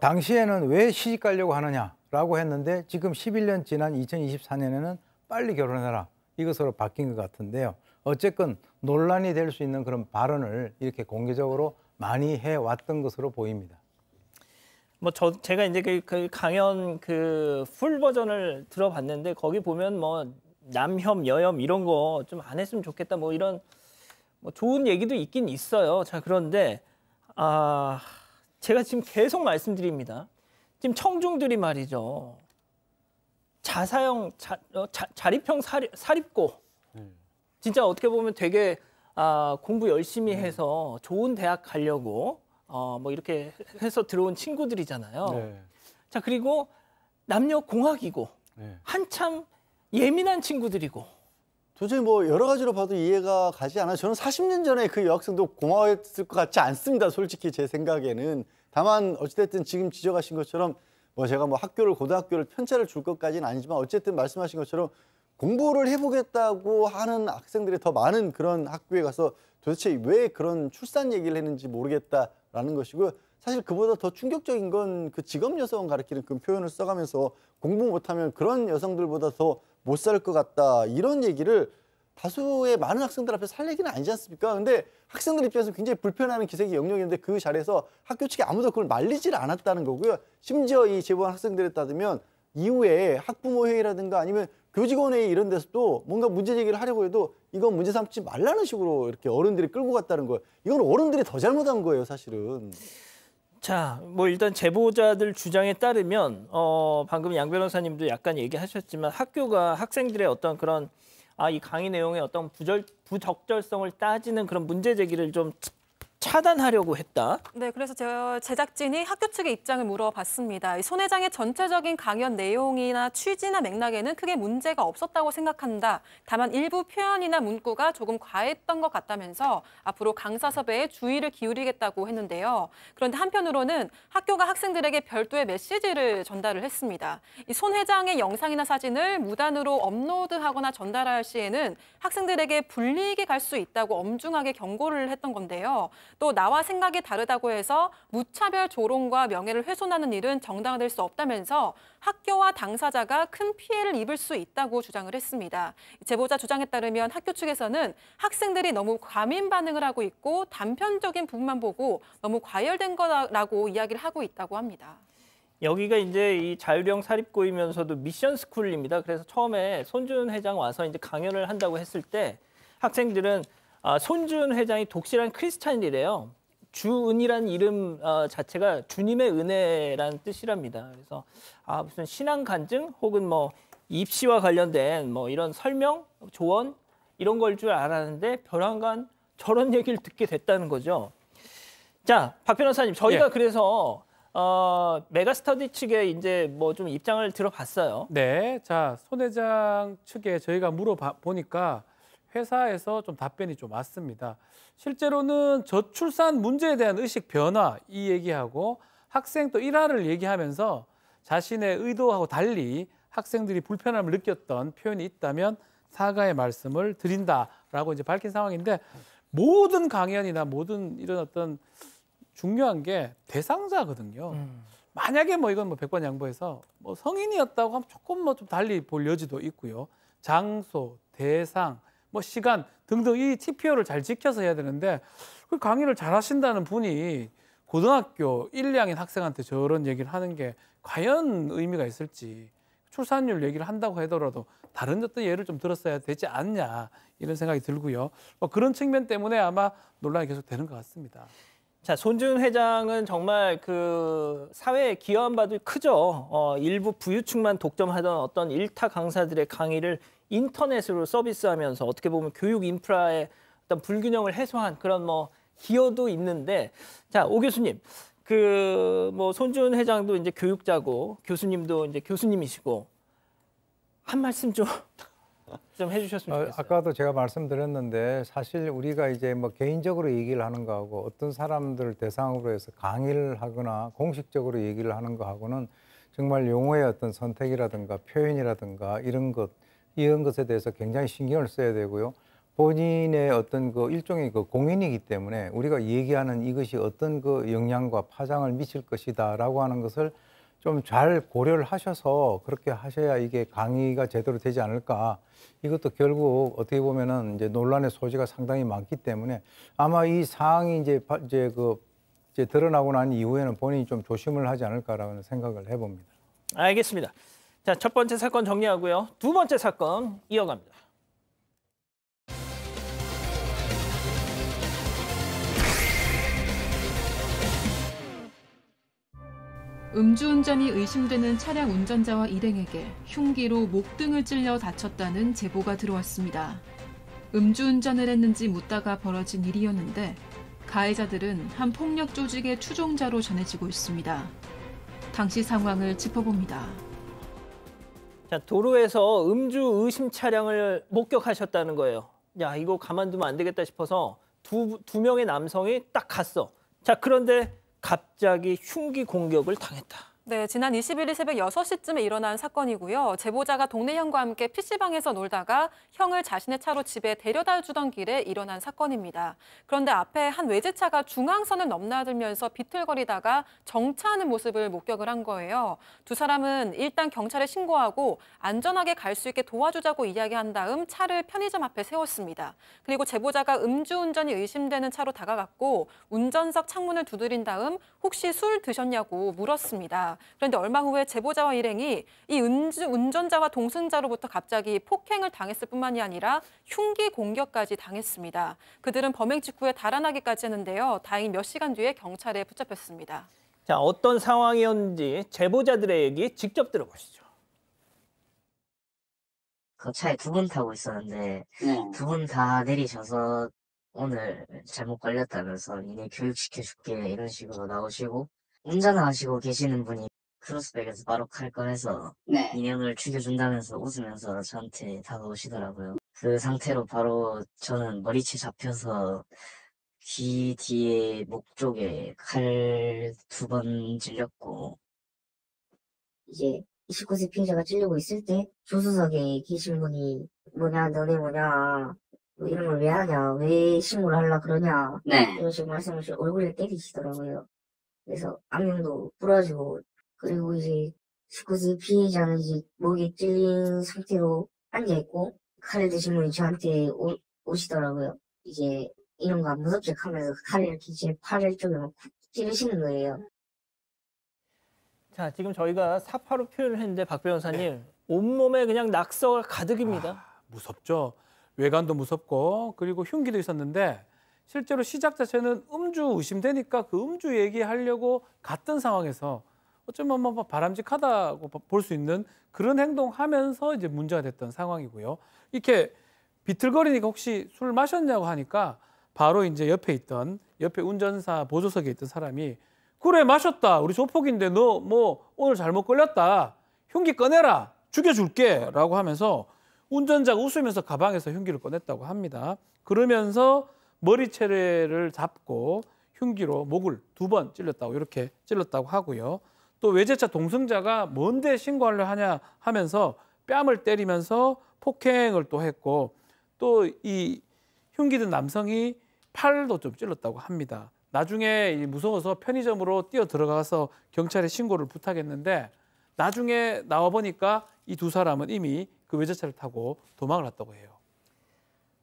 당시에는 왜 시집 가려고 하느냐라고 했는데 지금 11년 지난 2024년에는 빨리 결혼해라, 이것으로 바뀐 것 같은데요. 어쨌건 논란이 될 수 있는 그런 발언을 이렇게 공개적으로 많이 해왔던 것으로 보입니다. 뭐 제가 이제 그 강연 풀 버전을 들어봤는데 거기 보면 뭐 남혐, 여혐 이런 거 좀 안 했으면 좋겠다 뭐 이런 뭐 좋은 얘기도 있긴 있어요. 자, 그런데 제가 지금 계속 말씀드립니다. 지금 청중들이 말이죠. 자립형 사립고 진짜 어떻게 보면 되게 공부 열심히 해서 좋은 대학 가려고 뭐 이렇게 해서 들어온 친구들이잖아요. 네. 자, 그리고 남녀 공학이고 네. 한참 예민한 친구들이고 도저히 뭐 여러 가지로 봐도 이해가 가지 않아요. 저는 40년 전에 그 여학생도 고마워했을 것 같지 않습니다. 솔직히 제 생각에는. 다만 어찌됐든 지금 지적하신 것처럼 뭐 제가 뭐 고등학교를 편차를 줄 것까지는 아니지만 어쨌든 말씀하신 것처럼 공부를 해보겠다고 하는 학생들이 더 많은 그런 학교에 가서 도대체 왜 그런 출산 얘기를 했는지 모르겠다라는 것이고요. 사실 그보다 더 충격적인 건 그 직업 여성 가리키는 그 표현을 써가면서 공부 못하면 그런 여성들보다 더 못 살 것 같다, 이런 얘기를 다수의 많은 학생들 앞에서 할 얘기는 아니지 않습니까? 근데 학생들 입장에서 굉장히 불편해하는 기색이 역력했는데 그 자리에서 학교 측이 아무도 그걸 말리질 않았다는 거고요. 심지어 이 제보한 학생들에 따르면 이후에 학부모 회의라든가 아니면 교직원 회의 이런 데서도 뭔가 문제 제기를 하려고 해도 이건 문제 삼지 말라는 식으로 이렇게 어른들이 끌고 갔다는 거예요. 이건 어른들이 더 잘못한 거예요, 사실은. 자, 뭐 일단 제보자들 주장에 따르면 방금 양 변호사님도 약간 얘기하셨지만 학교가 학생들의 어떤 그런 이 강의 내용의 어떤 부적절성을 따지는 그런 문제 제기를 좀 차단하려고 했다. 네, 그래서 제작진이 학교 측의 입장을 물어봤습니다. 손 회장의 전체적인 강연 내용이나 취지나 맥락에는 크게 문제가 없었다고 생각한다. 다만 일부 표현이나 문구가 조금 과했던 것 같다면서 앞으로 강사 섭외에 주의를 기울이겠다고 했는데요. 그런데 한편으로는 학교가 학생들에게 별도의 메시지를 전달을 했습니다. 이 손 회장의 영상이나 사진을 무단으로 업로드하거나 전달할 시에는 학생들에게 불리익이 갈 수 있다고 엄중하게 경고를 했던 건데요. 또 나와 생각이 다르다고 해서 무차별 조롱과 명예를 훼손하는 일은 정당화될 수 없다면서 학교와 당사자가 큰 피해를 입을 수 있다고 주장을 했습니다. 제보자 주장에 따르면 학교 측에서는 학생들이 너무 과민 반응을 하고 있고 단편적인 부분만 보고 너무 과열된 거라고 이야기를 하고 있다고 합니다. 여기가 이제 이 자율형 사립고이면서도 미션 스쿨입니다. 그래서 처음에 손준 회장 와서 이제 강연을 한다고 했을 때 학생들은 손준 회장이 독실한 크리스찬이래요. 주은이라는 이름 자체가 주님의 은혜라는 뜻이랍니다. 그래서 무슨 신앙 간증 혹은 뭐 입시와 관련된 뭐 이런 설명, 조언 이런 걸 줄 알았는데 벼랑간 저런 얘기를 듣게 됐다는 거죠. 자, 박 변호사님, 저희가 그래서 메가스터디 측에 이제 뭐 좀 입장을 들어봤어요. 네, 자, 손 회장 측에 저희가 물어보니까 회사에서 좀 답변이 좀 왔습니다. 실제로는 저출산 문제에 대한 의식 변화 이 얘기하고 학생 또 일화를 얘기하면서 자신의 의도하고 달리 학생들이 불편함을 느꼈던 표현이 있다면 사과의 말씀을 드린다라고 이제 밝힌 상황인데, 모든 강연이나 모든 이런 어떤 중요한 게 대상자거든요. 만약에 뭐 이건 뭐 100번 양보해서 뭐 성인이었다고 하면 조금 뭐 좀 달리 볼 여지도 있고요. 장소, 대상, 뭐 시간 등등 이 TPO를 잘 지켜서 해야 되는데, 그 강의를 잘 하신다는 분이 고등학교 1, 2학년 학생한테 저런 얘기를 하는 게 과연 의미가 있을지, 출산율 얘기를 한다고 하더라도 다른 어떤 예를 좀 들었어야 되지 않냐 이런 생각이 들고요. 뭐 그런 측면 때문에 아마 논란이 계속 되는 것 같습니다. 자, 손준 회장은 정말 그 사회에 기여한 바도 크죠. 일부 부유층만 독점하던 어떤 일타 강사들의 강의를 인터넷으로 서비스하면서 어떻게 보면 교육 인프라의 어떤 불균형을 해소한 그런 뭐 기여도 있는데, 자, 오 교수님, 그 뭐 손준 회장도 이제 교육자고 교수님도 이제 교수님이시고 한 말씀 좀 좀 해주셨으면 좋겠어요. 아까도 제가 말씀드렸는데 사실 우리가 이제 뭐 개인적으로 얘기를 하는 거하고 어떤 사람들을 대상으로 해서 강의를 하거나 공식적으로 얘기를 하는 거하고는 정말 용어의 어떤 선택이라든가 표현이라든가 이런 것에 대해서 굉장히 신경을 써야 되고요. 본인의 어떤 그 일종의 그 공인이기 때문에 우리가 얘기하는 이것이 어떤 그 영향과 파장을 미칠 것이다라고 하는 것을 좀 잘 고려를 하셔서 그렇게 하셔야 이게 강의가 제대로 되지 않을까. 이것도 결국 어떻게 보면은 이제 논란의 소지가 상당히 많기 때문에 아마 이 사항이 이제 드러나고 난 이후에는 본인이 좀 조심을 하지 않을까라는 생각을 해봅니다. 알겠습니다. 자, 첫 번째 사건 정리하고요. 두 번째 사건 이어갑니다. 음주운전이 의심되는 차량 운전자와 일행에게 흉기로 목등을 찔려 다쳤다는 제보가 들어왔습니다. 음주운전을 했는지 묻다가 벌어진 일이었는데 가해자들은 한 폭력 조직의 추종자로 전해지고 있습니다. 당시 상황을 짚어봅니다. 자, 도로에서 음주 의심 차량을 목격하셨다는 거예요. 야, 이거 가만두면 안 되겠다 싶어서 두 명의 남성이 딱 갔어. 자, 그런데 갑자기 흉기 공격을 당했다. 네, 지난 21일 새벽 6시쯤에 일어난 사건이고요. 제보자가 동네 형과 함께 PC방에서 놀다가 형을 자신의 차로 집에 데려다 주던 길에 일어난 사건입니다. 그런데 앞에 한 외제차가 중앙선을 넘나들면서 비틀거리다가 정차하는 모습을 목격을 한 거예요. 두 사람은 일단 경찰에 신고하고 안전하게 갈 수 있게 도와주자고 이야기한 다음 차를 편의점 앞에 세웠습니다. 그리고 제보자가 음주운전이 의심되는 차로 다가갔고 운전석 창문을 두드린 다음 혹시 술 드셨냐고 물었습니다. 그런데 얼마 후에 제보자와 일행이 이 운전자와 동승자로부터 갑자기 폭행을 당했을 뿐만이 아니라 흉기 공격까지 당했습니다. 그들은 범행 직후에 달아나기까지 했는데요. 다행히 몇 시간 뒤에 경찰에 붙잡혔습니다. 자, 어떤 상황이었는지 제보자들의 얘기 직접 들어보시죠. 그 차에 두 분 타고 있었는데 두 분 다 내리셔서 오늘 잘못 걸렸다면서 니네 교육시켜줄게 이런 식으로 나오시고 운전하시고 계시는 분이 크로스백에서 바로 칼 꺼내서 인형을 죽여준다면서 웃으면서 저한테 다가오시더라고요. 그 상태로 바로 저는 머리채 잡혀서 귀 뒤에 목 쪽에 칼 2번 찔렸고 이제 29세 피해자가 찔리고 있을 때 조수석에 계신 분이 뭐냐 너네 뭐냐 뭐 이런 걸 왜 하냐 왜 신고를 하려 그러냐 이런 식으로 말씀하시고 얼굴에 때리시더라고요. 그래서 안경도 부러지고 그리고 이제 19세 피해자는 이제 목에 찔린 상태로 앉아있고 칼을 드신 분이 저한테 오시더라고요. 이제 이런 거 무섭게 하면서 칼을 이렇게 제 팔 쪽에 막 찌르시는 거예요. 자, 지금 저희가 사파로 표현을 했는데 박 변호사님 온몸에 그냥 낙서가 가득입니다. 무섭죠. 외관도 무섭고 그리고 흉기도 있었는데 실제로 시작 자체는 음주 의심되니까 그 음주 얘기하려고 갔던 상황에서 어쩌면 뭐 바람직하다고 볼 수 있는 그런 행동하면서 이제 문제가 됐던 상황이고요. 이렇게 비틀거리니까 혹시 술 마셨냐고 하니까 바로 이제 옆에 운전사 보조석에 있던 사람이 그래 마셨다. 우리 조폭인데 너 뭐 오늘 잘못 걸렸다. 흉기 꺼내라. 죽여줄게. 라고 하면서 운전자가 웃으면서 가방에서 흉기를 꺼냈다고 합니다. 그러면서 머리채를 잡고 흉기로 목을 2번 찔렀다고 이렇게 찔렀다고 하고요. 또 외제차 동승자가 뭔데 신고하려 하냐 하면서 뺨을 때리면서 폭행을 또 했고 또 이 흉기 든 남성이 팔도 좀 찔렀다고 합니다. 나중에 무서워서 편의점으로 뛰어 들어가서 경찰에 신고를 부탁했는데 나중에 나와 보니까 이 두 사람은 이미 그 외제차를 타고 도망을 갔다고 해요.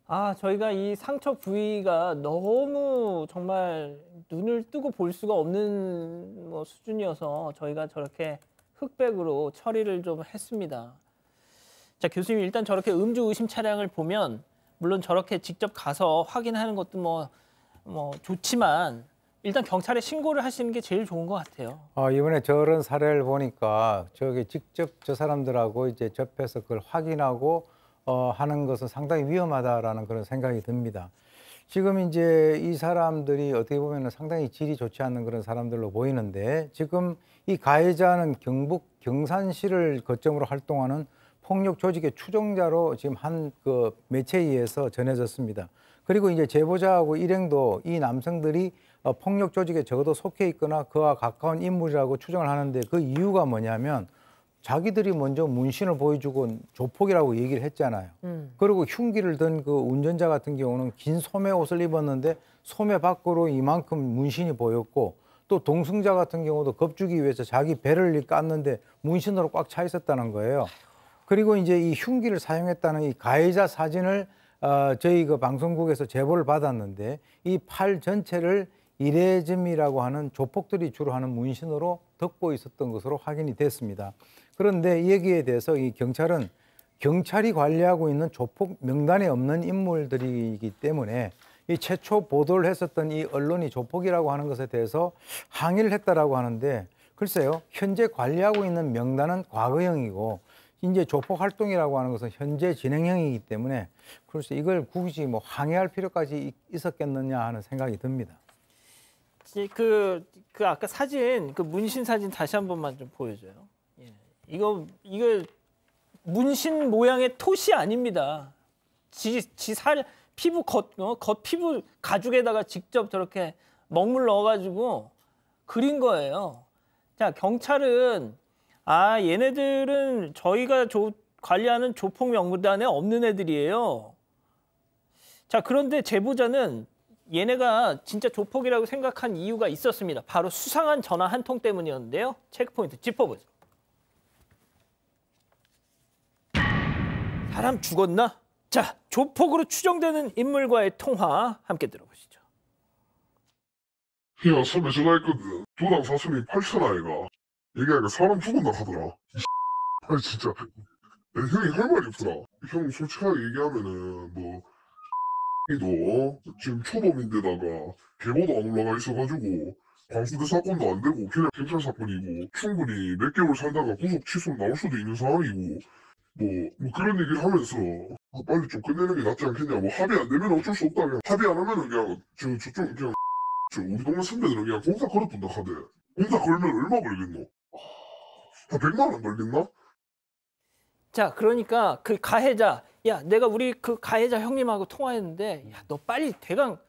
아, 저희가 이 상처 부위가 너무 정말 눈을 뜨고 볼 수가 없는 수준이어서 저희가 저렇게 흑백으로 처리를 좀 했습니다. 자, 교수님 일단 저렇게 음주 의심 차량을 보면 물론 저렇게 직접 가서 확인하는 것도 뭐 좋지만 일단 경찰에 신고를 하시는 게 제일 좋은 것 같아요. 이번에 저런 사례를 보니까 저기 직접 저 사람들하고 이제 접해서 그걸 확인하고 하는 것은 상당히 위험하다라는 그런 생각이 듭니다. 지금 이제 이 사람들이 어떻게 보면 상당히 질이 좋지 않는 그런 사람들로 보이는데 지금 이 가해자는 경북 경산시를 거점으로 활동하는 폭력 조직의 추종자로 지금 한 그 매체에 의해서 전해졌습니다. 그리고 이제 제보자하고 일행도 이 남성들이 폭력 조직에 적어도 속해 있거나 그와 가까운 인물이라고 추정을 하는데 그 이유가 뭐냐면 자기들이 먼저 문신을 보여주고 조폭이라고 얘기를 했잖아요. 그리고 흉기를 든 그 운전자 같은 경우는 긴 소매 옷을 입었는데 소매 밖으로 이만큼 문신이 보였고 또 동승자 같은 경우도 겁주기 위해서 자기 배를 깠는데 문신으로 꽉 차 있었다는 거예요. 그리고 이제 이 흉기를 사용했다는 이 가해자 사진을 저희 그 방송국에서 제보를 받았는데 이 팔 전체를 이레즘이라고 하는 조폭들이 주로 하는 문신으로 덮고 있었던 것으로 확인이 됐습니다. 그런데 이 얘기에 대해서 이 경찰은 경찰이 관리하고 있는 조폭 명단에 없는 인물들이기 때문에 이 최초 보도를 했었던 이 언론이 조폭이라고 하는 것에 대해서 항의를 했다라고 하는데 글쎄요, 현재 관리하고 있는 명단은 과거형이고 이제 조폭 활동이라고 하는 것은 현재 진행형이기 때문에 그래서 이걸 굳이 뭐 항의할 필요까지 있었겠느냐 하는 생각이 듭니다. 그 아까 사진, 그 문신 사진 다시 한 번만 좀 보여줘요. 예. 이거 문신 모양의 톳이 아닙니다. 살 피부 겉 피부 가죽에다가 직접 저렇게 먹물 넣어가지고 그린 거예요. 자, 경찰은 얘네들은 저희가 관리하는 조폭 명단에 없는 애들이에요. 자, 그런데 제보자는 얘네가 진짜 조폭이라고 생각한 이유가 있었습니다. 바로 수상한 전화 한 통 때문이었는데요. 체크포인트 짚어보죠. 사람 죽었나? 자, 조폭으로 추정되는 인물과의 통화 함께 들어보시죠. 야, 선배 전화했거든. 도당 사슴이 8천 아이가. 얘기하니까 사람 죽었나 하더라. 아니 진짜 형이 할 말이 없더라. 형 솔직하게 얘기하면은 뭐 도 지금 초범인데다가 계보도 안 올라가 있어가지고 광수대 사건도 안 되고 그냥 경찰 사건이고 충분히 몇 개월 살다가 구속 취소 나올 수도 있는 상황이고 뭐 그런 얘기를 하면서 빨리 좀 끝내는 게 낫지 않겠냐. 뭐 합의 안 되면 어쩔 수 없다. 그냥 합의 안 하면은 그냥 저쪽 그냥 우리 동네 선배들은 그냥 공사 걸어둔다 하대. 공사 걸면 얼마 걸리겠노? 한 100만 원 걸리나? 자, 그러니까 그 가해자, 야, 내가 우리 그 가해자 형님하고 통화했는데, 야, 너 빨리 대강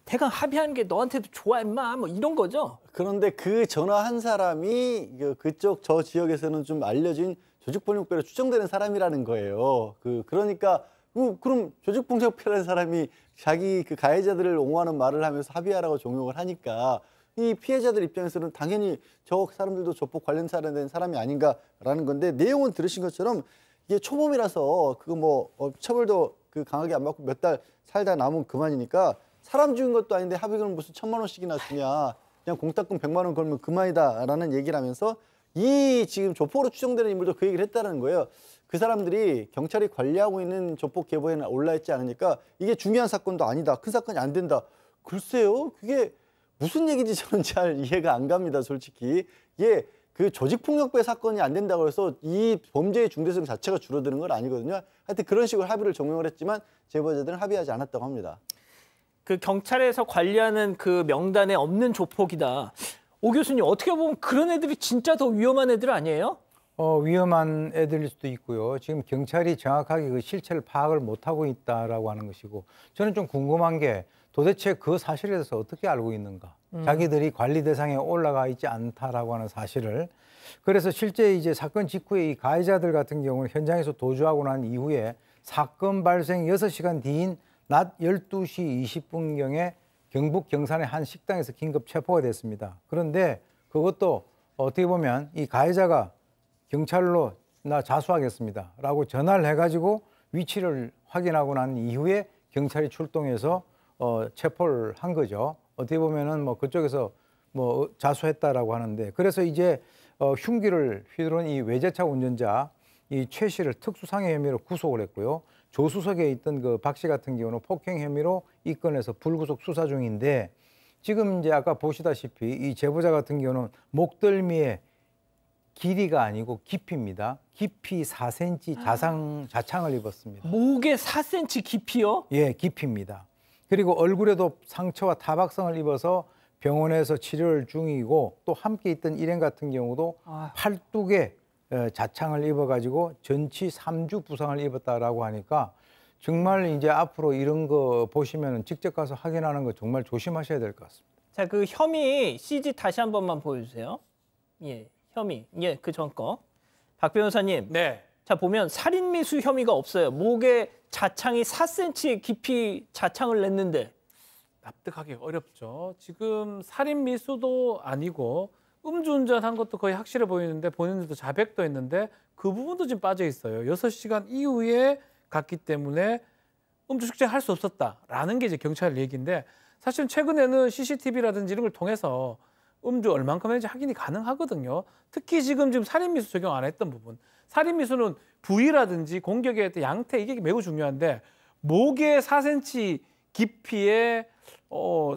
합의하는 게 너한테도 좋아, 임마. 뭐 이런 거죠. 그런데 그 전화 한 사람이 그쪽 저 지역에서는 좀 알려진 조직폭력배로 추정되는 사람이라는 거예요. 그러니까 그럼 조직폭력배라는 사람이 자기 그 가해자들을 옹호하는 말을 하면서 합의하라고 종용을 하니까 이 피해자들 입장에서는 당연히 저 사람들도 조폭 관련된 사람이 아닌가라는 건데 내용은 들으신 것처럼 이게 초범이라서 그거 뭐 처벌도 강하게 안 받고 몇 달 살다 남으면 그만이니까 사람 죽인 것도 아닌데 합의금을 무슨 1,000만 원씩이나 주냐. 그냥 공탁금 100만 원 걸면 그만이다라는 얘기를 하면서 이 지금 조폭으로 추정되는 인물도 그 얘기를 했다는 거예요. 그 사람들이 경찰이 관리하고 있는 조폭 계보에는 올라있지 않으니까 이게 중요한 사건도 아니다. 큰 사건이 안 된다. 글쎄요. 그게 무슨 얘기인지 저는 잘 이해가 안 갑니다. 솔직히. 이게 그 조직폭력배 사건이 안 된다고 해서 이 범죄의 중대성 자체가 줄어드는 건 아니거든요. 하여튼 그런 식으로 합의를 종용을 했지만 제보자들은 합의하지 않았다고 합니다. 그 경찰에서 관리하는 그 명단에 없는 조폭이다. 오 교수님, 어떻게 보면 그런 애들이 진짜 더 위험한 애들 아니에요? 위험한 애들일 수도 있고요. 지금 경찰이 정확하게 그 실체를 파악을 못하고 있다라고 하는 것이고 저는 좀 궁금한 게 도대체 그 사실에 대해서 어떻게 알고 있는가? 자기들이 관리 대상에 올라가 있지 않다라고 하는 사실을. 그래서 실제 이제 사건 직후에 이 가해자들 같은 경우는 현장에서 도주하고 난 이후에 사건 발생 6시간 뒤인 낮 12시 20분경에 경북 경산의 한 식당에서 긴급 체포가 됐습니다. 그런데 그것도 어떻게 보면 이 가해자가 경찰로 나 자수하겠습니다 라고 전화를 해가지고 위치를 확인하고 난 이후에 경찰이 출동해서 체포를 한 거죠. 어떻게 보면은 뭐 그쪽에서 뭐 자수했다라고 하는데 그래서 이제 흉기를 휘두른 이 외제차 운전자 이 최 씨를 특수상해 혐의로 구속을 했고요. 조수석에 있던 그 박 씨 같은 경우는 폭행 혐의로 입건해서 불구속 수사 중인데 지금 이제 아까 보시다시피 이 제보자 같은 경우는 목덜미에 길이가 아니고 깊이입니다. 깊이 4cm 자창을 입었습니다. 목에 4cm 깊이요? 예, 깊이입니다. 그리고 얼굴에도 상처와 타박상을 입어서 병원에서 치료를 중이고 또 함께 있던 일행 같은 경우도 팔뚝에 자창을 입어가지고 전치 3주 부상을 입었다라고 하니까 정말 이제 앞으로 이런 거 보시면 직접 가서 확인하는 거 정말 조심하셔야 될 것 같습니다. 자, 그 혐의 CG 다시 한 번만 보여주세요. 예, 혐의. 예, 그 전 거. 박 변호사님. 네. 자, 보면 살인미수 혐의가 없어요. 목에 자창이 4cm 깊이 자창을 냈는데. 납득하기 어렵죠. 지금 살인 미수도 아니고 음주운전한 것도 거의 확실해 보이는데 본인들도 자백도 했는데 그 부분도 지금 빠져 있어요. 6시간 이후에 갔기 때문에 음주 측정할 수 없었다라는 게 이제 경찰 얘기인데 사실은 최근에는 CCTV라든지 이런 걸 통해서 음주 얼만큼 했는지 확인이 가능하거든요. 특히 지금 살인 미수 적용 안 했던 부분. 살인 미수는 부위라든지 공격에 대한 양태 이게 매우 중요한데 목에 4cm 깊이의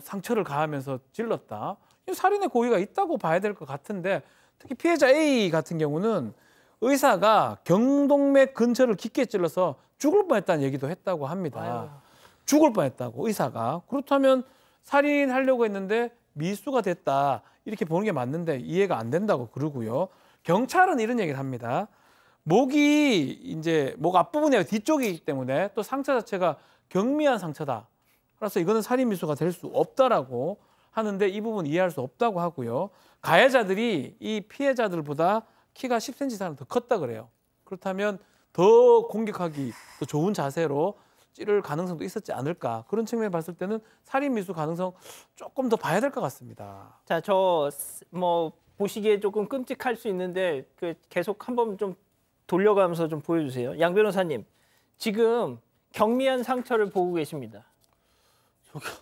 상처를 가하면서 찔렀다. 살인의 고의가 있다고 봐야 될 것 같은데 특히 피해자 A 같은 경우는 의사가 경동맥 근처를 깊게 찔러서 죽을 뻔했다는 얘기도 했다고 합니다. 아유. 죽을 뻔했다고 의사가. 그렇다면 살인하려고 했는데 미수가 됐다. 이렇게 보는 게 맞는데 이해가 안 된다고 그러고요. 경찰은 이런 얘기를 합니다. 목이 이제 목 앞부분이 뒤쪽이기 때문에 또 상처 자체가 경미한 상처다. 그래서 이거는 살인 미수가 될 수 없다라고 하는데 이 부분 이해할 수 없다고 하고요. 가해자들이 이 피해자들보다 키가 10cm 이상 더 컸다 그래요. 그렇다면 더 공격하기 더 좋은 자세로 찌를 가능성도 있었지 않을까. 그런 측면에 봤을 때는 살인 미수 가능성 조금 더 봐야 될 것 같습니다. 자, 저 뭐 보시기에 조금 끔찍할 수 있는데 그 계속 한번 좀 돌려가면서 좀 보여주세요. 양 변호사님, 지금 경미한 상처를 보고 계십니다.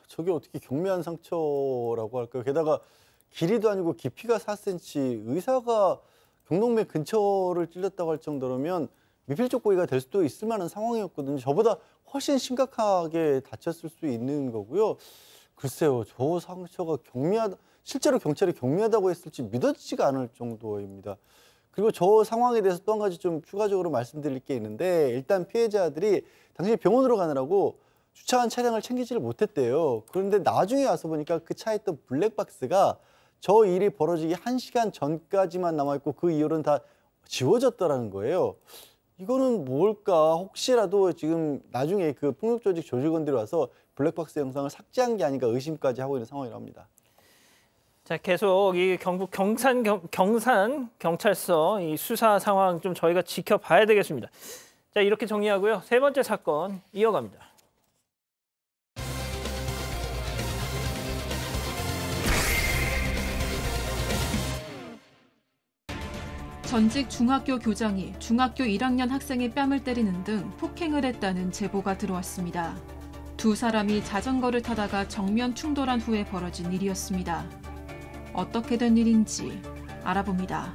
저게 어떻게 경미한 상처라고 할까요? 게다가 길이도 아니고 깊이가 4cm, 의사가 경동맥 근처를 찔렸다고 할 정도라면 미필적 고의가 될 수도 있을 만한 상황이었거든요. 저보다 훨씬 심각하게 다쳤을 수 있는 거고요. 글쎄요, 저 상처가 실제로 경찰이 경미하다고 했을지 믿어지지가 않을 정도입니다. 그리고 저 상황에 대해서 또 한 가지 좀 추가적으로 말씀드릴 게 있는데 일단 피해자들이 당시 병원으로 가느라고 주차한 차량을 챙기지를 못했대요. 그런데 나중에 와서 보니까 그 차에 있던 블랙박스가 저 일이 벌어지기 1시간 전까지만 남아있고 그 이후로는 다 지워졌다라는 거예요. 이거는 뭘까? 혹시라도 지금 나중에 그 폭력조직 조직원들이 와서 블랙박스 영상을 삭제한 게 아닌가 의심까지 하고 있는 상황이라고 합니다. 자, 계속 이 경북 경산 경찰서 이 수사 상황 좀 저희가 지켜봐야 되겠습니다. 자, 이렇게 정리하고요. 세 번째 사건 이어갑니다. 전직 중학교 교장이 중학교 1학년 학생의 뺨을 때리는 등 폭행을 했다는 제보가 들어왔습니다. 두 사람이 자전거를 타다가 정면 충돌한 후에 벌어진 일이었습니다. 어떻게 된 일인지 알아봅니다.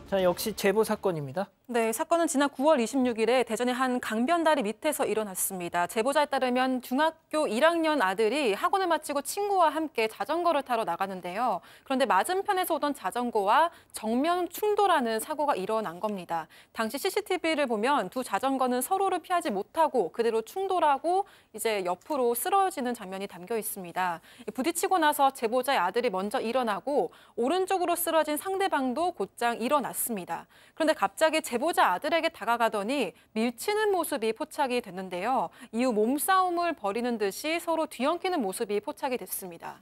자, 역시 제보 사건입니다. 네, 사건은 지난 9월 26일에 대전의 한 강변다리 밑에서 일어났습니다. 제보자에 따르면 중학교 1학년 아들이 학원을 마치고 친구와 함께 자전거를 타러 나가는데요. 그런데 맞은편에서 오던 자전거와 정면 충돌하는 사고가 일어난 겁니다. 당시 CCTV를 보면 두 자전거는 서로를 피하지 못하고 그대로 충돌하고 이제 옆으로 쓰러지는 장면이 담겨 있습니다. 부딪히고 나서 제보자의 아들이 먼저 일어나고 오른쪽으로 쓰러진 상대방도 곧장 일어났습니다. 그런데 갑자기 제보자 아들에게 다가가더니 밀치는 모습이 포착이 됐는데요. 이후 몸싸움을 벌이는 듯이 서로 뒤엉키는 모습이 포착이 됐습니다.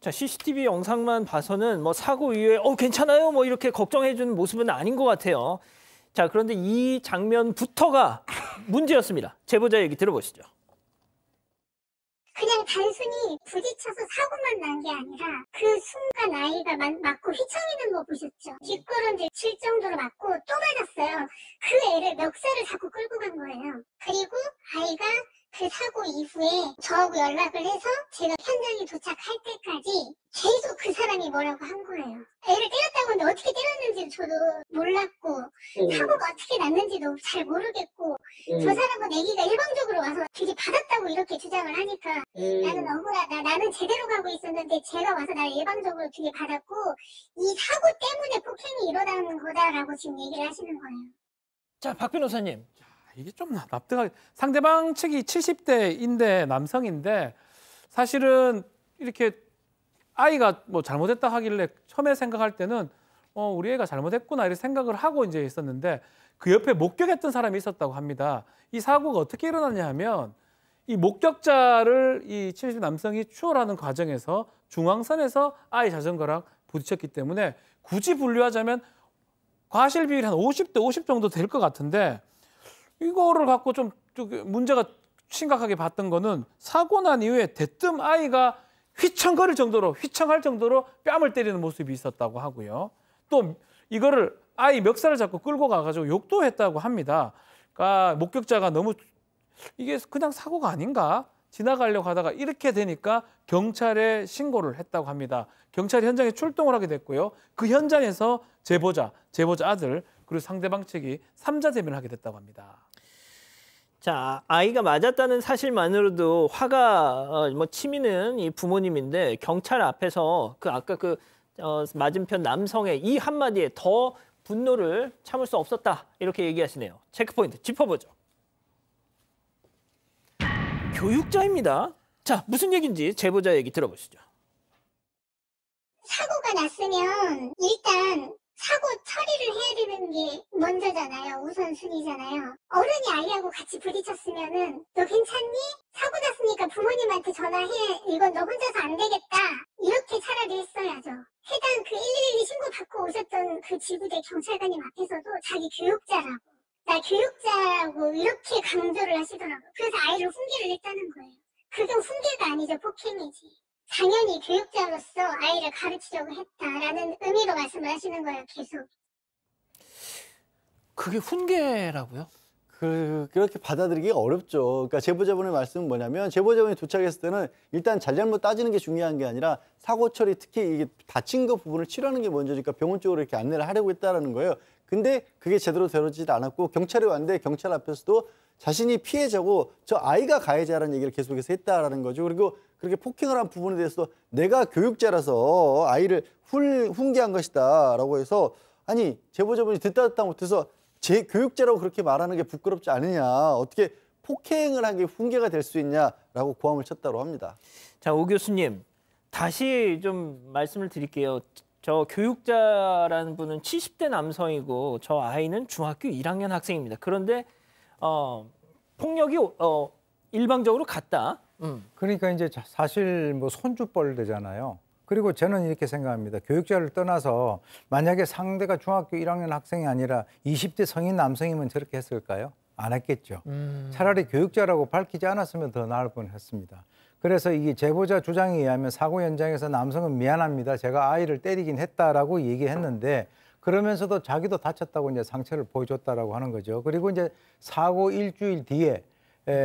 자, CCTV 영상만 봐서는 뭐 사고 이후에 괜찮아요? 뭐 이렇게 걱정해주는 모습은 아닌 것 같아요. 자, 그런데 이 장면부터가 문제였습니다. 제보자 얘기 들어보시죠. 그냥 단순히 부딪혀서 사고만 난 게 아니라 그 순간 아이가 맞고 휘청이는 거 보셨죠? 뒷구름질 칠 정도로 맞고 또 맞았어요. 그 애를 멱살을 잡고 끌고 간 거예요. 그리고 아이가 그 사고 이후에 저하고 연락을 해서 제가 현장에 도착할 때까지 계속 그 사람이 뭐라고 한 거예요. 애를 때렸다고 하는데 어떻게 때렸는지 저도 몰랐고 사고가 어떻게 났는지도 잘 모르겠고 저 사람은 애기가 일방적으로 와서 들이받았다고 이렇게 주장을 하니까 나는 억울하다. 나는 제대로 가고 있었는데 제가 와서 날 일방적으로 들이받았고 이 사고 때문에 폭행이 일어나는 거다라고 지금 얘기를 하시는 거예요. 자, 박 변호사님. 이게 좀 납득하기. 상대방 측이 70대인데 남성인데 사실은 이렇게 아이가 뭐 잘못했다 하길래 처음에 생각할 때는 우리 애가 잘못했구나 이렇게 생각을 하고 이제 있었는데 그 옆에 목격했던 사람이 있었다고 합니다. 이 사고가 어떻게 일어났냐 하면 이 목격자를 이 70대 남성이 추월하는 과정에서 중앙선에서 아이 자전거랑 부딪혔기 때문에 굳이 분류하자면 과실 비율이 한 50대 50 정도 될 것 같은데 이거를 갖고 좀 문제가 심각하게 봤던 거는 사고 난 이후에 대뜸 아이가 휘청할 정도로 뺨을 때리는 모습이 있었다고 하고요. 또 이거를 아이 멱살을 잡고 끌고 가가지고 욕도 했다고 합니다. 그러니까 목격자가 너무 이게 그냥 사고가 아닌가? 지나가려고 하다가 이렇게 되니까 경찰에 신고를 했다고 합니다. 경찰이 현장에 출동을 하게 됐고요. 그 현장에서 제보자 아들 그리고 상대방 측이 3자 대면을 하게 됐다고 합니다. 자, 아이가 맞았다는 사실만으로도 화가 치미는 이 부모님인데 경찰 앞에서 아까 맞은편 남성의 이 한마디에 더 분노를 참을 수 없었다 이렇게 얘기하시네요. 체크포인트 짚어보죠. 교육자입니다. 자, 무슨 얘기인지 제보자 얘기 들어보시죠. 사고가 났으면 일단 사고 처리를 해야 되는 게 먼저잖아요. 우선순위잖아요. 어른이 아이하고 같이 부딪혔으면은 너 괜찮니? 사고 났으니까 부모님한테 전화해. 이건 너 혼자서 안 되겠다. 이렇게 차라리 했어야죠. 해당 112 신고 받고 오셨던 그 지구대 경찰관님 앞에서도 자기 교육자라고 나 교육자라고 이렇게 강조를 하시더라고요. 그래서 아이를 훈계를 했다는 거예요. 그게 훈계가 아니죠. 폭행이지. 당연히 교육자로서 아이를 가르치려고 했다라는 의미로 말씀을 하시는 거예요. 계속. 그게 훈계라고요? 그렇게 받아들이기가 어렵죠. 그러니까 제보자분의 말씀은 뭐냐면 제보자분이 도착했을 때는 일단 잘잘못 따지는 게 중요한 게 아니라 사고 처리 특히 이게 다친 거 부분을 치료하는 게 먼저니까 병원 쪽으로 이렇게 안내를 하려고 했다라는 거예요. 근데 그게 제대로 되어지지 않았고 경찰이 왔는데 경찰 앞에서도 자신이 피해자고 저 아이가 가해자라는 얘기를 계속해서 했다라는 거죠. 그리고 그렇게 폭행을 한 부분에 대해서도 내가 교육자라서 아이를 훈계한 것이다라고 해서 아니 제보자분이 듣다 못해서 제 교육자라고 그렇게 말하는 게 부끄럽지 않으냐 어떻게 폭행을 한 게 훈계가 될 수 있냐라고 고함을 쳤다고 합니다. 자, 오 교수님 다시 좀 말씀을 드릴게요. 저 교육자라는 분은 70대 남성이고 저 아이는 중학교 1학년 학생입니다. 그런데 폭력이 일방적으로 갔다. 그러니까 이제 사실 뭐 손주벌 되잖아요. 그리고 저는 이렇게 생각합니다. 교육자를 떠나서 만약에 상대가 중학교 1학년 학생이 아니라 20대 성인 남성이면 저렇게 했을까요? 안 했겠죠. 차라리 교육자라고 밝히지 않았으면 더 나을 뻔했습니다. 그래서 이게 제보자 주장에 의하면 사고 현장에서 남성은 미안합니다. 제가 아이를 때리긴 했다라고 얘기했는데 그러면서도 자기도 다쳤다고 이제 상처를 보여줬다라고 하는 거죠. 그리고 이제 사고 일주일 뒤에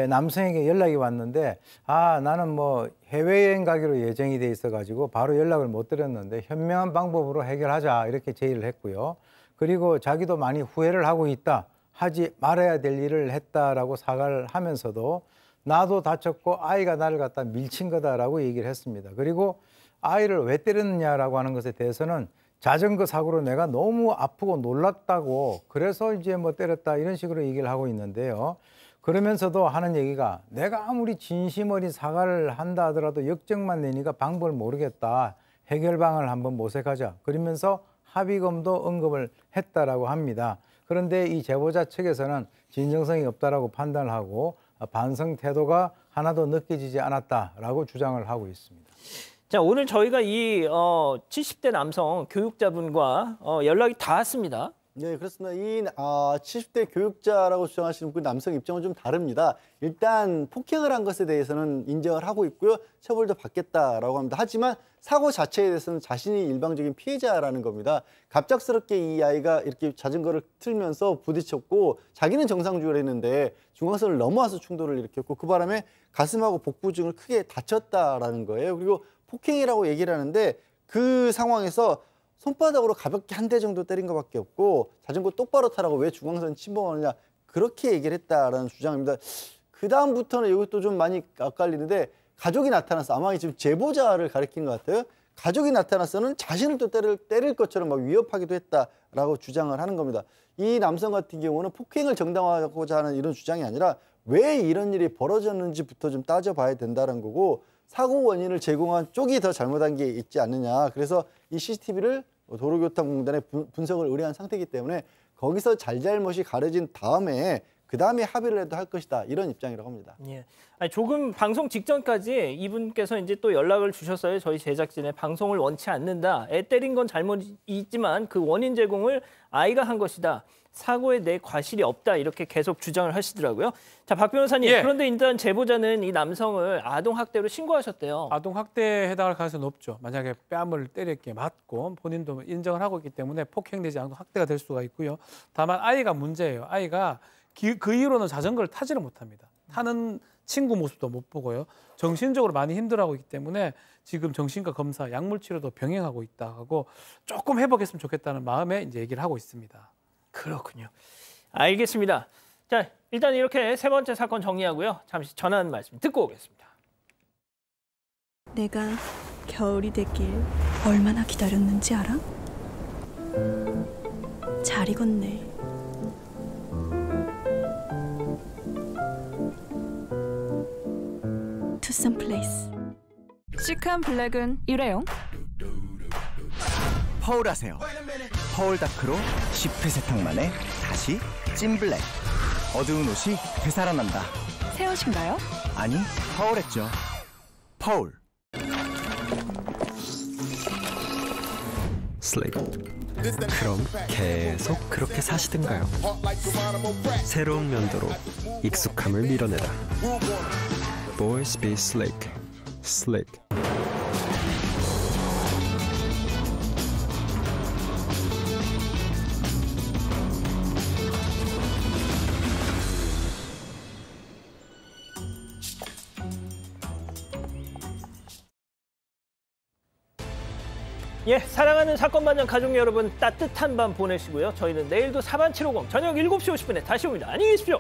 남성에게 연락이 왔는데 나는 뭐 해외여행 가기로 예정이 돼 있어가지고 바로 연락을 못 드렸는데 현명한 방법으로 해결하자 이렇게 제의를 했고요. 그리고 자기도 많이 후회를 하고 있다. 하지 말아야 될 일을 했다라고 사과를 하면서도 나도 다쳤고 아이가 나를 갖다 밀친 거다라고 얘기를 했습니다. 그리고 아이를 왜 때렸느냐라고 하는 것에 대해서는 자전거 사고로 내가 너무 아프고 놀랐다고 그래서 이제 뭐 때렸다 이런 식으로 얘기를 하고 있는데요. 그러면서도 하는 얘기가 내가 아무리 진심 어린 사과를 한다 하더라도 역적만 내니까 방법을 모르겠다. 해결 방안을 한번 모색하자. 그러면서 합의금도 언급을 했다라고 합니다. 그런데 이 제보자 측에서는 진정성이 없다라고 판단을 하고 반성 태도가 하나도 느껴지지 않았다라고 주장을 하고 있습니다. 자, 오늘 저희가 이 70대 남성 교육자분과 연락이 닿았습니다. 네, 그렇습니다. 이 70대 교육자라고 주장하시는 그 남성 입장은 좀 다릅니다. 일단 폭행을 한 것에 대해서는 인정을 하고 있고요. 처벌도 받겠다라고 합니다. 하지만 사고 자체에 대해서는 자신이 일방적인 피해자라는 겁니다. 갑작스럽게 이 아이가 이렇게 자전거를 틀면서 부딪혔고 자기는 정상주의를 했는데 중앙선을 넘어와서 충돌을 일으켰고 그 바람에 가슴하고 복부증을 크게 다쳤다라는 거예요. 그리고 폭행이라고 얘기를 하는데 그 상황에서 손바닥으로 가볍게 한 대 정도 때린 것밖에 없고 자전거 똑바로 타라고 왜 중앙선 침범하느냐 그렇게 얘기를 했다라는 주장입니다. 그 다음부터는 이것도 좀 많이 엇갈리는데 가족이 나타나서 아마 지금 제보자를 가리킨 것 같아요. 가족이 나타나서는 자신을 또 때릴 것처럼 막 위협하기도 했다라고 주장을 하는 겁니다. 이 남성 같은 경우는 폭행을 정당화하고자 하는 이런 주장이 아니라 왜 이런 일이 벌어졌는지부터 좀 따져봐야 된다는 거고 사고 원인을 제공한 쪽이 더 잘못한 게 있지 않느냐. 그래서 이 CCTV를 도로교통공단의 분석을 의뢰한 상태이기 때문에 거기서 잘잘못이 가려진 다음에 그다음에 합의를 해도 할 것이다. 이런 입장이라고 합니다. 예. 아니, 조금 방송 직전까지 이분께서 이제 또 연락을 주셨어요. 저희 제작진에 방송을 원치 않는다. 애 때린 건 잘못이지만 그 원인 제공을 아이가 한 것이다. 사고에 내 과실이 없다. 이렇게 계속 주장을 하시더라고요. 자, 박 변호사님. 예. 그런데 일단 제보자는 이 남성을 아동학대로 신고하셨대요. 아동학대에 해당할 가능성이 높죠. 만약에 뺨을 때렸기에 맞고 본인도 인정을 하고 있기 때문에 폭행되지 않고 학대가 될 수가 있고요. 다만 아이가 문제예요. 아이가 그 이후로는 자전거를 타지를 못합니다. 타는 친구 모습도 못 보고요. 정신적으로 많이 힘들어하고 있기 때문에 지금 정신과 검사, 약물치료도 병행하고 있다 하고 조금 회복했으면 좋겠다는 마음에 이제 얘기를 하고 있습니다. 그렇군요. 알겠습니다. 자, 일단 이렇게 세 번째 사건 정리하고요. 잠시 전하는 말씀 듣고 오겠습니다. 내가 겨울이 됐길 얼마나 기다렸는지 알아? 잘 익었네. 투썸 플레이스. 시크한 블랙은 일회용. 퍼울하세요. 퍼울 다크로 10회 세탁 만에 다시 찐 블랙. 어두운 옷이 되살아난다. 새 옷인가요? 아니, 퍼울했죠. 퍼울. 슬립. 그럼 계속 그렇게 사시든가요? 새로운 면도로 익숙함을 밀어내다. Boys Be Slick. Slick. 예, 사랑하는 사건 반장 가족 여러분, 따뜻한 밤 보내시고요. 저희는 내일도 사반 750 저녁 7시 50분에 다시 옵니다. 안녕히 계십시오.